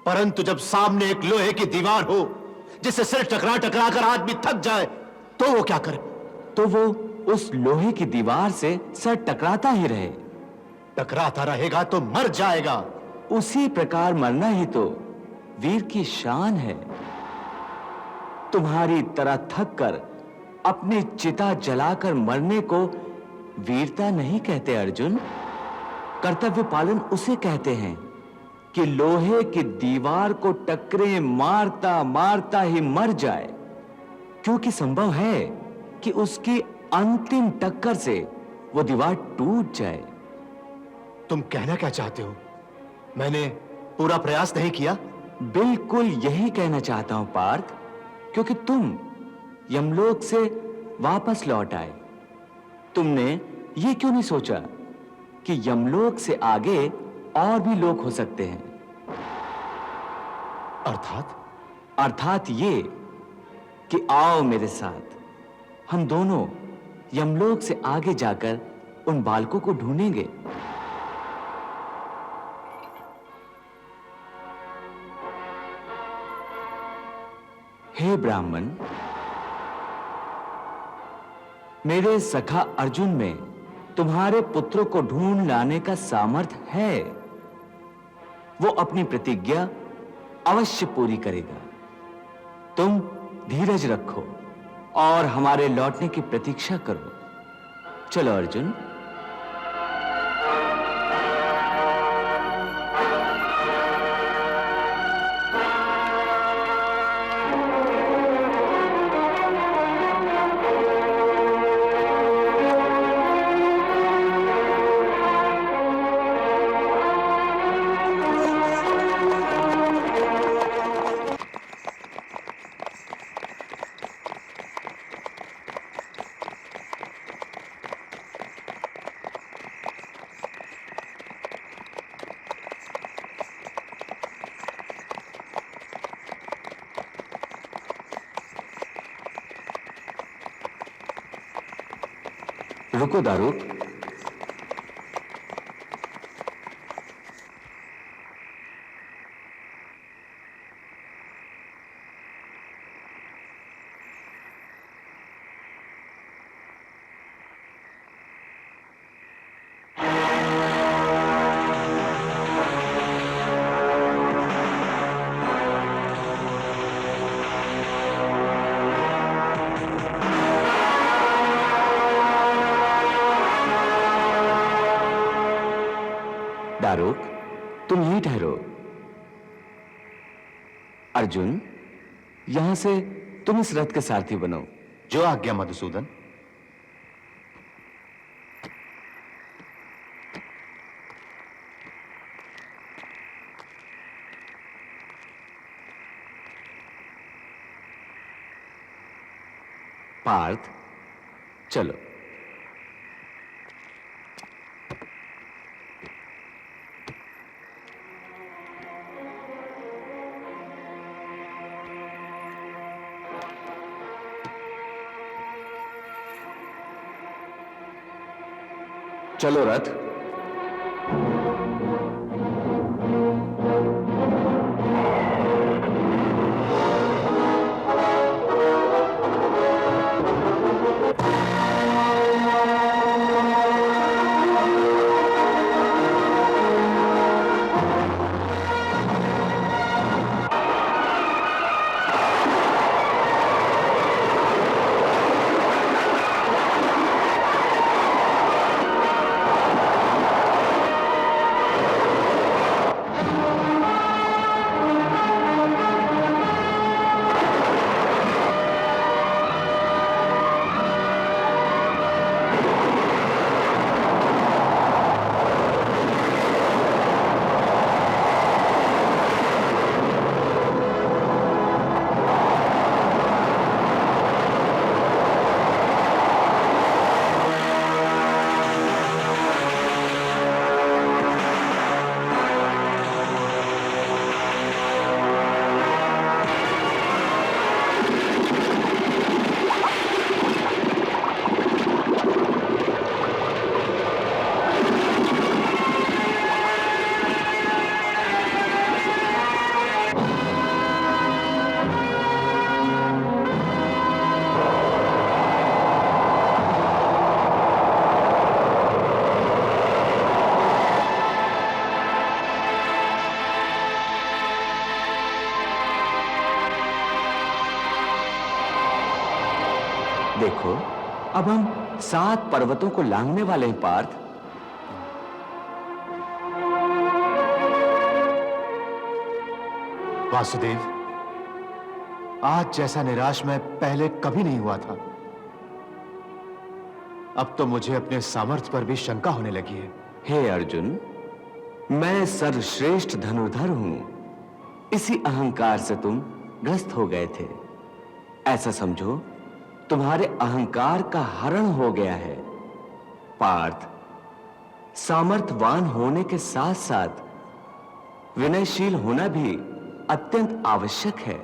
परंतु जब सामने एक लोहे की दीवार हो जिससे सिर टकरा टकरा कर आदमी थक जाए तो वो क्या करे? तो वो उस लोहे की दीवार से सर टकराता ही रहे। टकराता रहेगा तो मर जाएगा। उसी प्रकार मरना ही तो वीर की शान है। तुम्हारी तरह थक कर अपनी चिता जलाकर मरने को वीरता नहीं कहते अर्जुन। कर्तव्य पालन उसे कहते हैं कि लोहे की दीवार को टकरे मारता मारता ही मर जाए, क्योंकि संभव है कि उसकी अंतिम टक्कर से वो दीवार टूट जाए। तुम कहना क्या चाहते हो? मैंने पूरा प्रयास नहीं किया? बिल्कुल यही कहना चाहता हूं पार्थ, क्योंकि तुम यमलोक से वापस लौट आए। तुमने ये क्यों नहीं सोचा कि यमलोक से आगे और भी लोक हो सकते हैं? अर्थात ये कि आओ मेरे साथ, हम दोनों यमलोक से आगे जाकर उन बालकों को ढूंढेंगे। हे ब्राह्मण, मेरे सखा अर्जुन में तुम्हारे पुत्रों को ढूंढ लाने का सामर्थ्य है। वो अपनी प्रतिज्ञा अवश्य पूरी करेगा। तुम धीरज रखो और हमारे लौटने की प्रतीक्षा करो। चलो अर्जुन। रुको दारूक। दारूक, तुम यहीं ठहरो। अर्जुन, यहां से तुम इस रथ के सारथी बनो। जो आज्ञा मधुसूदन। पार्थ, चलो। चलो रथ। देखो, अब हम 7 पर्वतों को लांघने वाले हैं पार्थ। वासुदेव, आज जैसा निराश मैं पहले कभी नहीं हुआ था। अब तो मुझे अपने सामर्थ्य पर भी शंका होने लगी है। हे अर्जुन, मैं सर्वश्रेष्ठ धनुर्धर हूं। इसी अहंकार से तुम ग्रस्त हो गए थे। ऐसा समझो, तुम्हारे अहंकार का हरण हो गया है। पार्थ, सामर्थ्यवान होने के साथ साथ विनयशील होना भी अत्यंत आवश्यक है।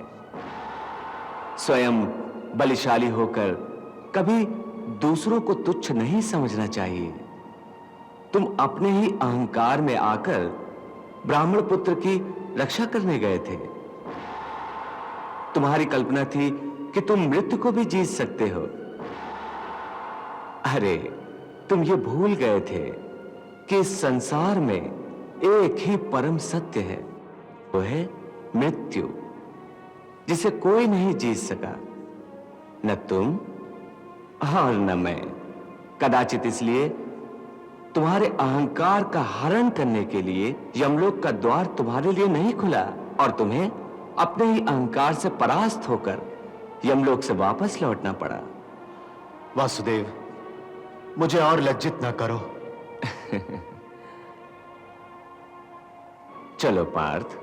स्वयं बलिशाली होकर कभी दूसरों को तुच्छ नहीं समझना चाहिए। तुम अपने ही अहंकार में आकर ब्राह्मण पुत्र की रक्षा करने गए थे। तुम्हारी कल्पना थी कि तुम मृत्यु को भी जीत सकते हो। अरे, तुम ये भूल गए थे कि इस संसार में एक ही परम सत्य है, वो है मृत्यु, जिसे कोई नहीं जीत सका, न तुम और न मैं। कदाचित इसलिए तुम्हारे अहंकार का हरण करने के लिए यमलोक का द्वार तुम्हारे लिए नहीं खुला और तुम्हें अपने ही अहंकार से परास्त होकर यमलोक से वापस लौटना पड़ा। वासुदेव, मुझे और लज्जित न करो। चलो पार्थ,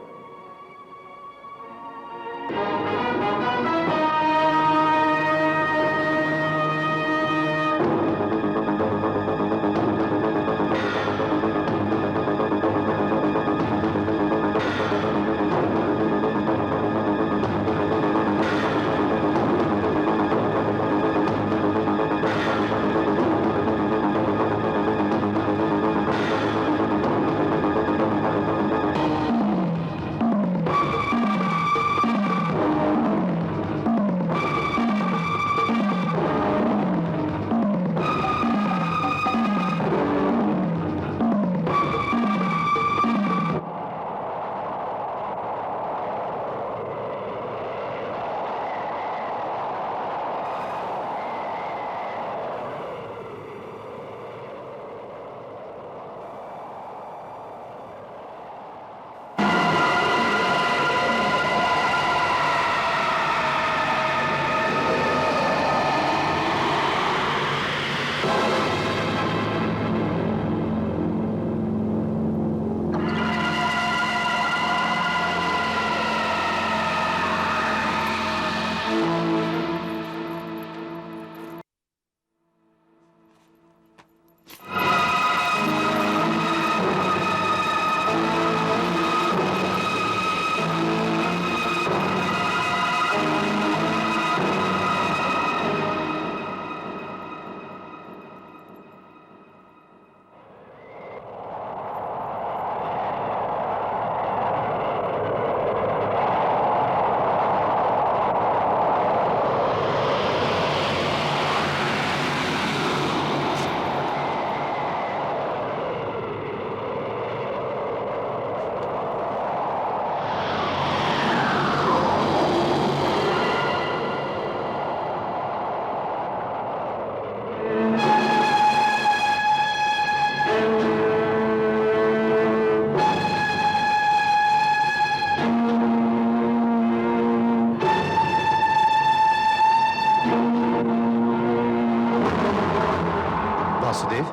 वासुदेव,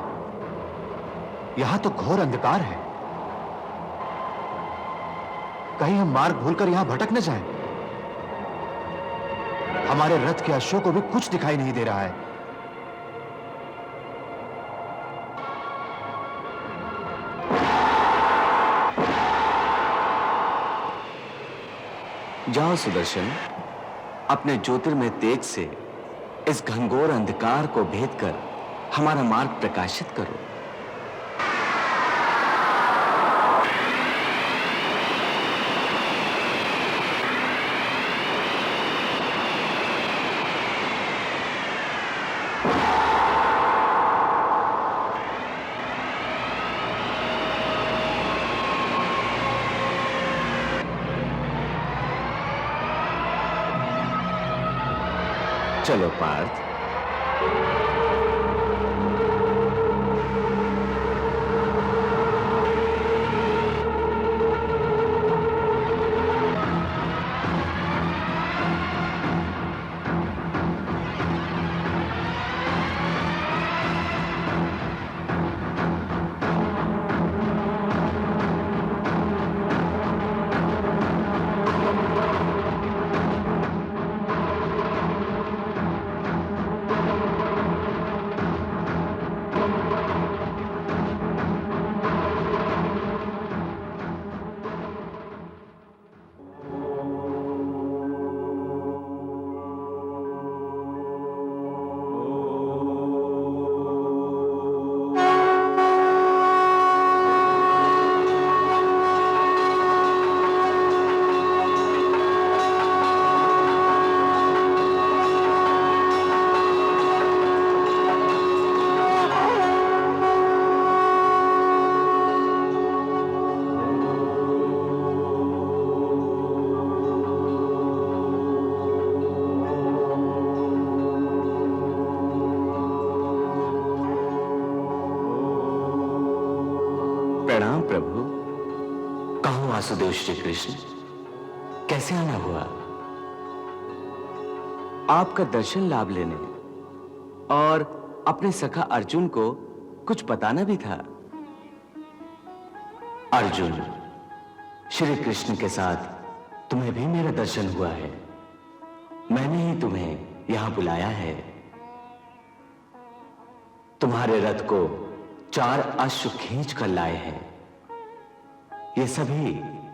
यहां तो घोर अंधकार है। कहीं हम मार्ग भूलकर यहां भटक न जाएं। हमारे रथ के अश्वों को भी कुछ दिखाई नहीं दे रहा है। जाओ सुदर्शन, अपने ज्योतिर्मय तेज से इस घनघोर अंधकार को भेद कर हमारा मार्ग प्रकाशित करो। चलो पार्थ, प्रभु, कहो वासुदेव श्री कृष्ण, कैसे आना हुआ? आपका दर्शन लाभ लेने और अपने सखा अर्जुन को कुछ बताना भी था। अर्जुन, श्री कृष्ण के साथ तुम्हें भी मेरा दर्शन हुआ है। मैंने ही तुम्हें यहां बुलाया है। तुम्हारे रथ को 4 अश्व खींच कर लाए हैं। ये सभी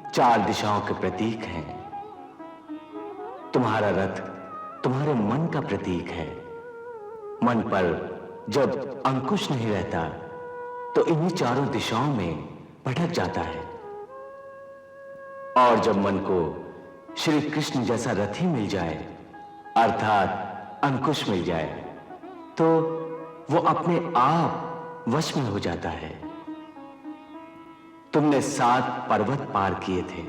4 दिशाओं के प्रतीक हैं। तुम्हारा रथ तुम्हारे मन का प्रतीक है। मन पर जब अंकुश नहीं रहता तो इन्हीं चारों दिशाओं में भटक जाता है। और जब मन को श्री कृष्ण जैसा रथी मिल जाए, अर्थात अंकुश मिल जाए, तो वो अपने आप वश में हो जाता है। तुमने 7 पर्वत पार किए थे।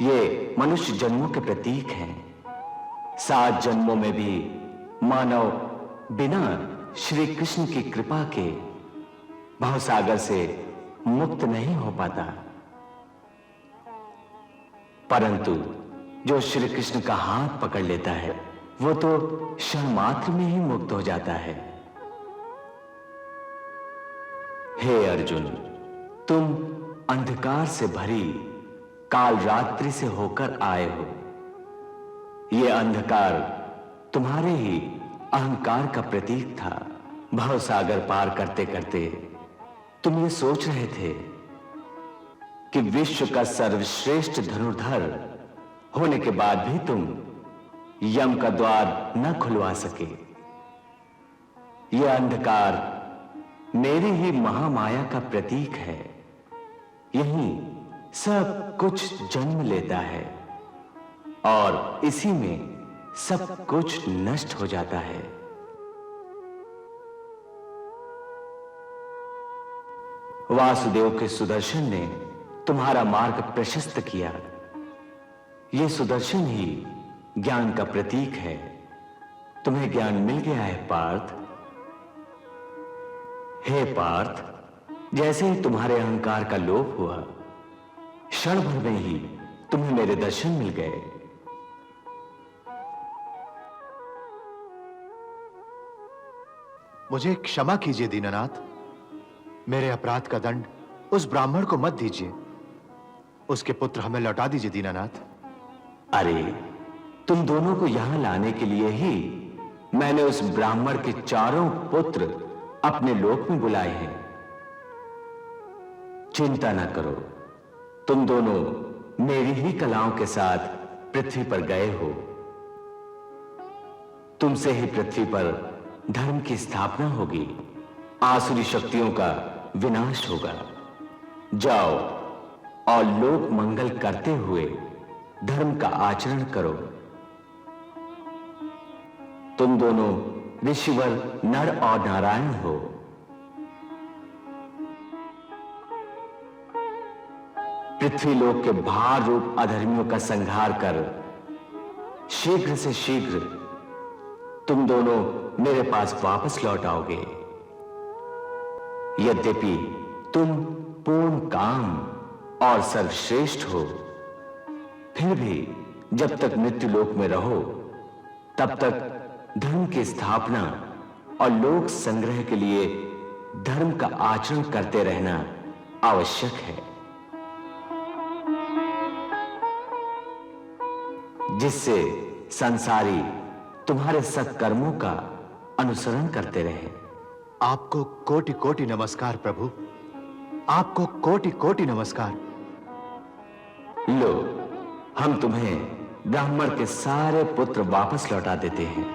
ये मनुष्य जन्मों के प्रतीक हैं। 7 जन्मों में भी मानव बिना श्री कृष्ण की कृपा के भवसागर से मुक्त नहीं हो पाता। परंतु जो श्री कृष्ण का हाथ पकड़ लेता है, वो तो क्षण मात्र में ही मुक्त हो जाता है। हे अर्जुन, तुम अंधकार से भरी काल रात्रि से होकर आए हो। यह अंधकार तुम्हारे ही अहंकार का प्रतीक था। भवसागर पार करते करते तुम ये सोच रहे थे कि विश्व का सर्वश्रेष्ठ धनुर्धर होने के बाद भी तुम यम का द्वार न खुलवा सके। यह अंधकार मेरी ही महामाया का प्रतीक है। यही सब कुछ जन्म लेता है और इसी में सब कुछ नष्ट हो जाता है। वासुदेव के सुदर्शन ने तुम्हारा मार्ग प्रशस्त किया। यह सुदर्शन ही ज्ञान का प्रतीक है। तुम्हें ज्ञान मिल गया है पार्थ। हे पार्थ, जैसे ही तुम्हारे अहंकार का लोप हुआ, क्षण भर में ही तुम्हें मेरे दर्शन मिल गए। मुझे क्षमा कीजिए दीननाथ। मेरे अपराध का दंड उस ब्राह्मण को मत दीजिए। उसके पुत्र हमें लौटा दीजिए दीननाथ। अरे, तुम दोनों को यहां लाने के लिए ही मैंने उस ब्राह्मण के 4 पुत्र अपने लोक में बुलाए हैं। चिंता न करो, तुम दोनों मेरी ही कलाओं के साथ पृथ्वी पर गए हो। तुमसे ही पृथ्वी पर धर्म की स्थापना होगी, आसुरी शक्तियों का विनाश होगा। जाओ और लोक मंगल करते हुए धर्म का आचरण करो। तुम दोनों ऋषिवर नर और नारायण हो। पृथ्वी लोक के भार रूप अधर्मियों का संहार कर शीघ्र से शीघ्र तुम दोनों मेरे पास वापस लौट आओगे। यद्यपि तुम पूर्ण काम और सर्वश्रेष्ठ हो, फिर भी जब तक मृत्यु लोक में रहो, तब तक धर्म की स्थापना और लोक संग्रह के लिए धर्म का आचरण करते रहना आवश्यक है, जिससे संसारी तुम्हारे सत्कर्मों का अनुसरण करते रहे। आपको कोटि कोटि नमस्कार प्रभु। आपको कोटि कोटि नमस्कार। लो, हम तुम्हें ब्राह्मण के सारे पुत्र वापस लौटा देते हैं।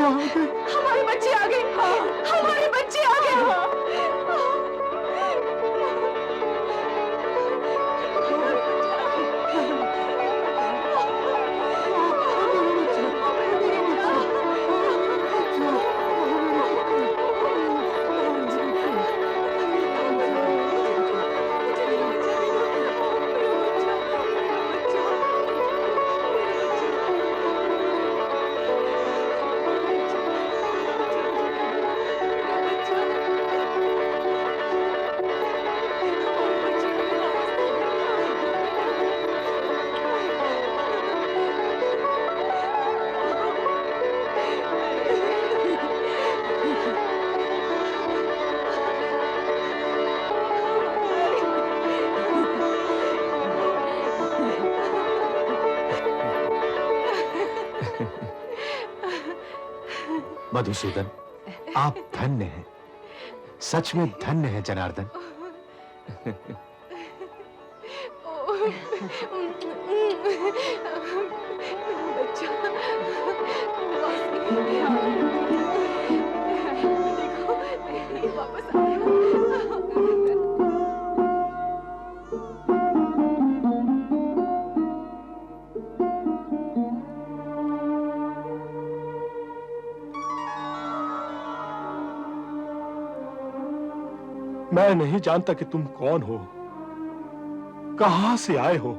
आ गए। हमारे बच्चे आ गए, हमारे बच्चे आ गए। मधुसूदन, आप धन्य हैं, सच में धन्य हैं जनार्दन। वापस आ गया। मैं नहीं जानता कि तुम कौन हो, कहां से आए हो,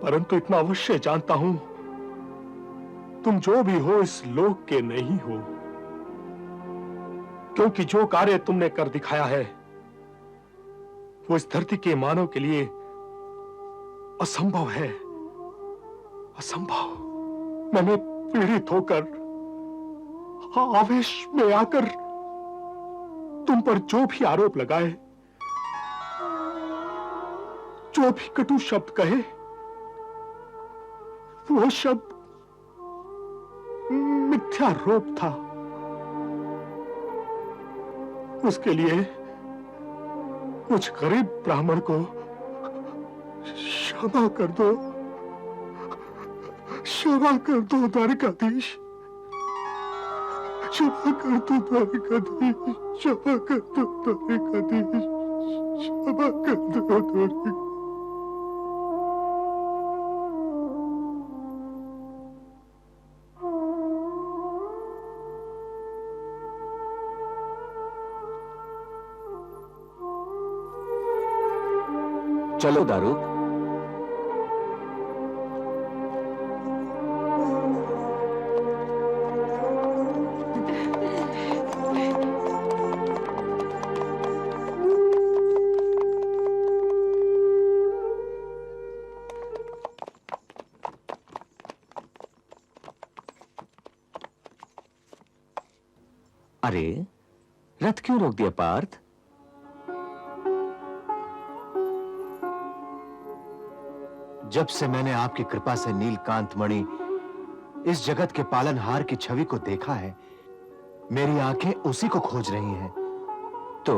परंतु इतना अवश्य जानता हूं, तुम जो भी हो इस लोक के नहीं हो, क्योंकि जो कार्य तुमने कर दिखाया है वो इस धरती के मानव के लिए असंभव है, असंभव। मैंने पीड़ित होकर, आवेश में आकर तुम पर जो भी आरोप लगाए, जो भी कटु शब्द कहे, वो शब्द मिथ्यारोप था। उसके लिए कुछ गरीब ब्राह्मण को क्षमा कर दो, क्षमा कर दो द्वारिकाधीश, क्षमा कर दो द्वारिकाधीश, क्षमा कर दो द्वारिकाधीश, क्षमा कर दो द्वारिकाधीश। चलो दारूक। अरे, रथ क्यों रोक दिया पार्थ? जब से मैंने आपकी कृपा से नीलकांत मणि, इस जगत के पालनहार की छवि को देखा है, मेरी आंखें उसी को खोज रही हैं। तो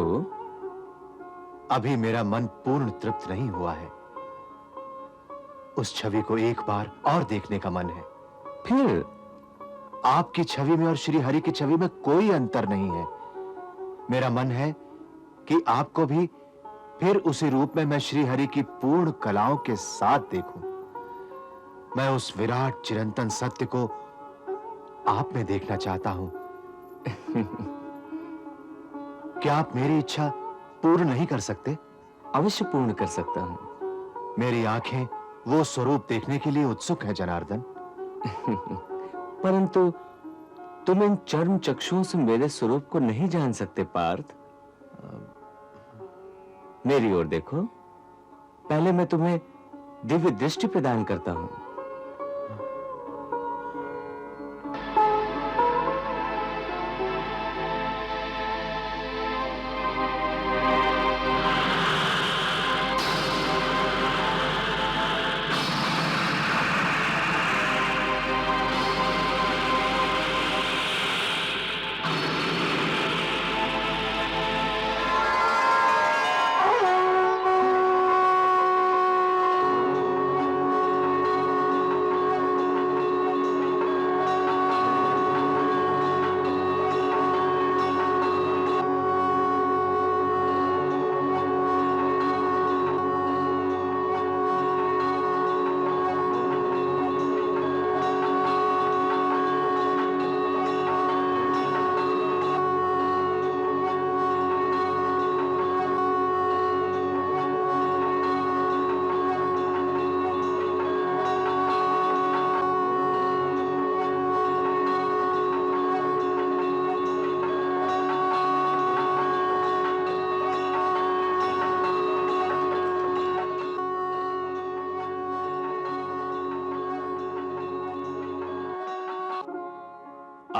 अभी मेरा मन पूर्ण तृप्त नहीं हुआ है। उस छवि को एक बार और देखने का मन है। फिर आपकी छवि में और श्री हरि की छवि में कोई अंतर नहीं है। मेरा मन है कि आपको भी फिर उसी रूप में मैं श्री हरि की पूर्ण कलाओं के साथ देखूं। मैं उस विराट चिरंतन सत्य को आप में देखना चाहता हूं। क्या आप मेरी इच्छा पूर्ण नहीं कर सकते? अवश्य पूर्ण कर सकता हूं। मेरी आंखें वो स्वरूप देखने के लिए उत्सुक हैं जनार्दन। परंतु तुम इन चर्म चक्षुओं से मेरे स्वरूप को नहीं जान सकते पार्थ। मेरी ओर देखो, पहले मैं तुम्हें दिव्य दृष्टि प्रदान करता हूं।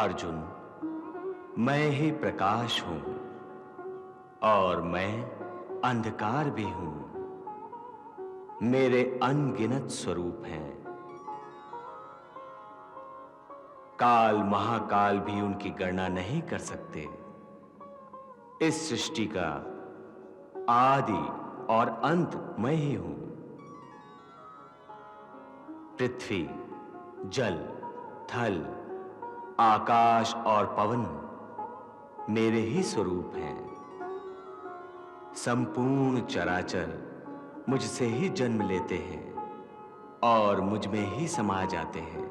अर्जुन, मैं ही प्रकाश हूं और मैं अंधकार भी हूं। मेरे अनगिनत स्वरूप हैं। काल महाकाल भी उनकी गणना नहीं कर सकते। इस सृष्टि का आदि और अंत मैं ही हूं। पृथ्वी, जल, थल, आकाश और पवन मेरे ही स्वरूप हैं। संपूर्ण चराचर मुझसे ही जन्म लेते हैं और मुझ में ही समा जाते हैं।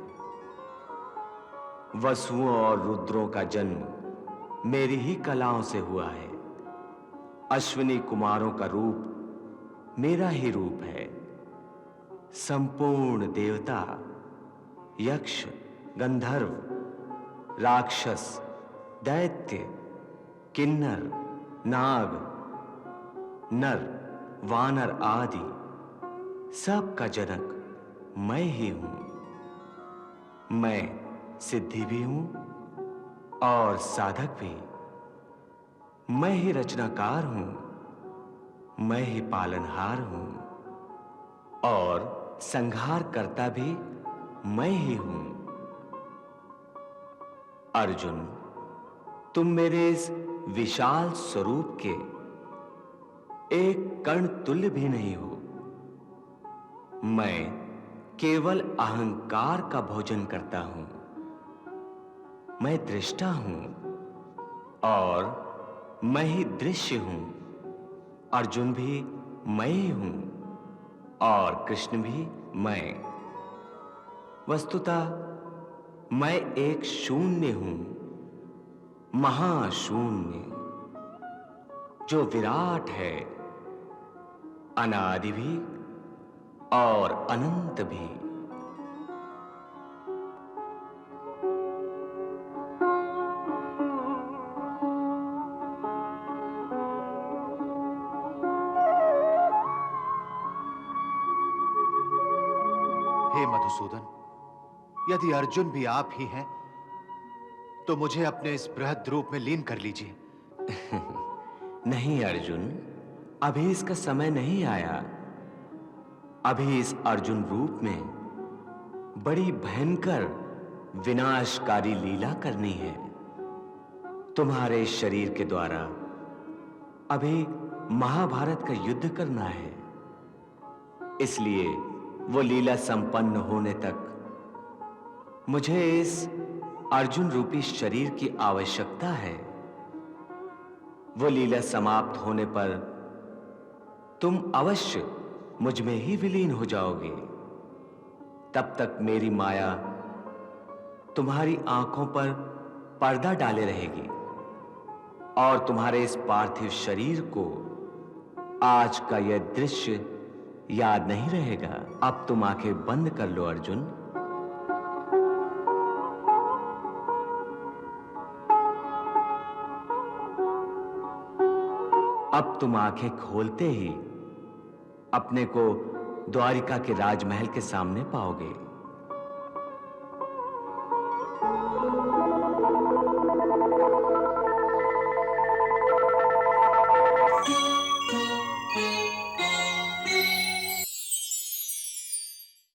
वसुओं और रुद्रों का जन्म मेरी ही कलाओं से हुआ है। अश्विनी कुमारों का रूप मेरा ही रूप है। संपूर्ण देवता, यक्ष, गंधर्व, राक्षस, दैत्य, किन्नर, नाग, नर, वानर आदि सब का जनक मैं ही हूं। मैं सिद्धि भी हूं और साधक भी। मैं ही रचनाकार हूं, मैं ही पालनहार हूं और संहार करता भी मैं ही हूं। अर्जुन, तुम मेरे इस विशाल स्वरूप के एक कण तुल्य भी नहीं हो। मैं केवल अहंकार का भोजन करता हूं। मैं दृष्टा हूं और मैं ही दृश्य हूं। अर्जुन भी मैं ही हूं और कृष्ण भी मैं। वस्तुतः मैं एक शून्य हूं, महाशून्य, जो विराट है, अनादि भी और अनंत भी। हे मधुसूदन, यदि अर्जुन भी आप ही हैं, तो मुझे अपने इस बृहद रूप में लीन कर लीजिए। नहीं अर्जुन, अभी इसका समय नहीं आया। अभी इस अर्जुन रूप में बड़ी भयंकर विनाशकारी लीला करनी है। तुम्हारे शरीर के द्वारा अभी महाभारत का युद्ध करना है। इसलिए वो लीला संपन्न होने तक मुझे इस अर्जुन रूपी शरीर की आवश्यकता है। वो लीला समाप्त होने पर तुम अवश्य मुझ में ही विलीन हो जाओगे। तब तक मेरी माया तुम्हारी आंखों पर पर्दा डाले रहेगी और तुम्हारे इस पार्थिव शरीर को आज का यह दृश्य याद नहीं रहेगा। अब तुम आंखें बंद कर लो अर्जुन। अब तुम आंखें खोलते ही अपने को द्वारिका के राजमहल के सामने पाओगे।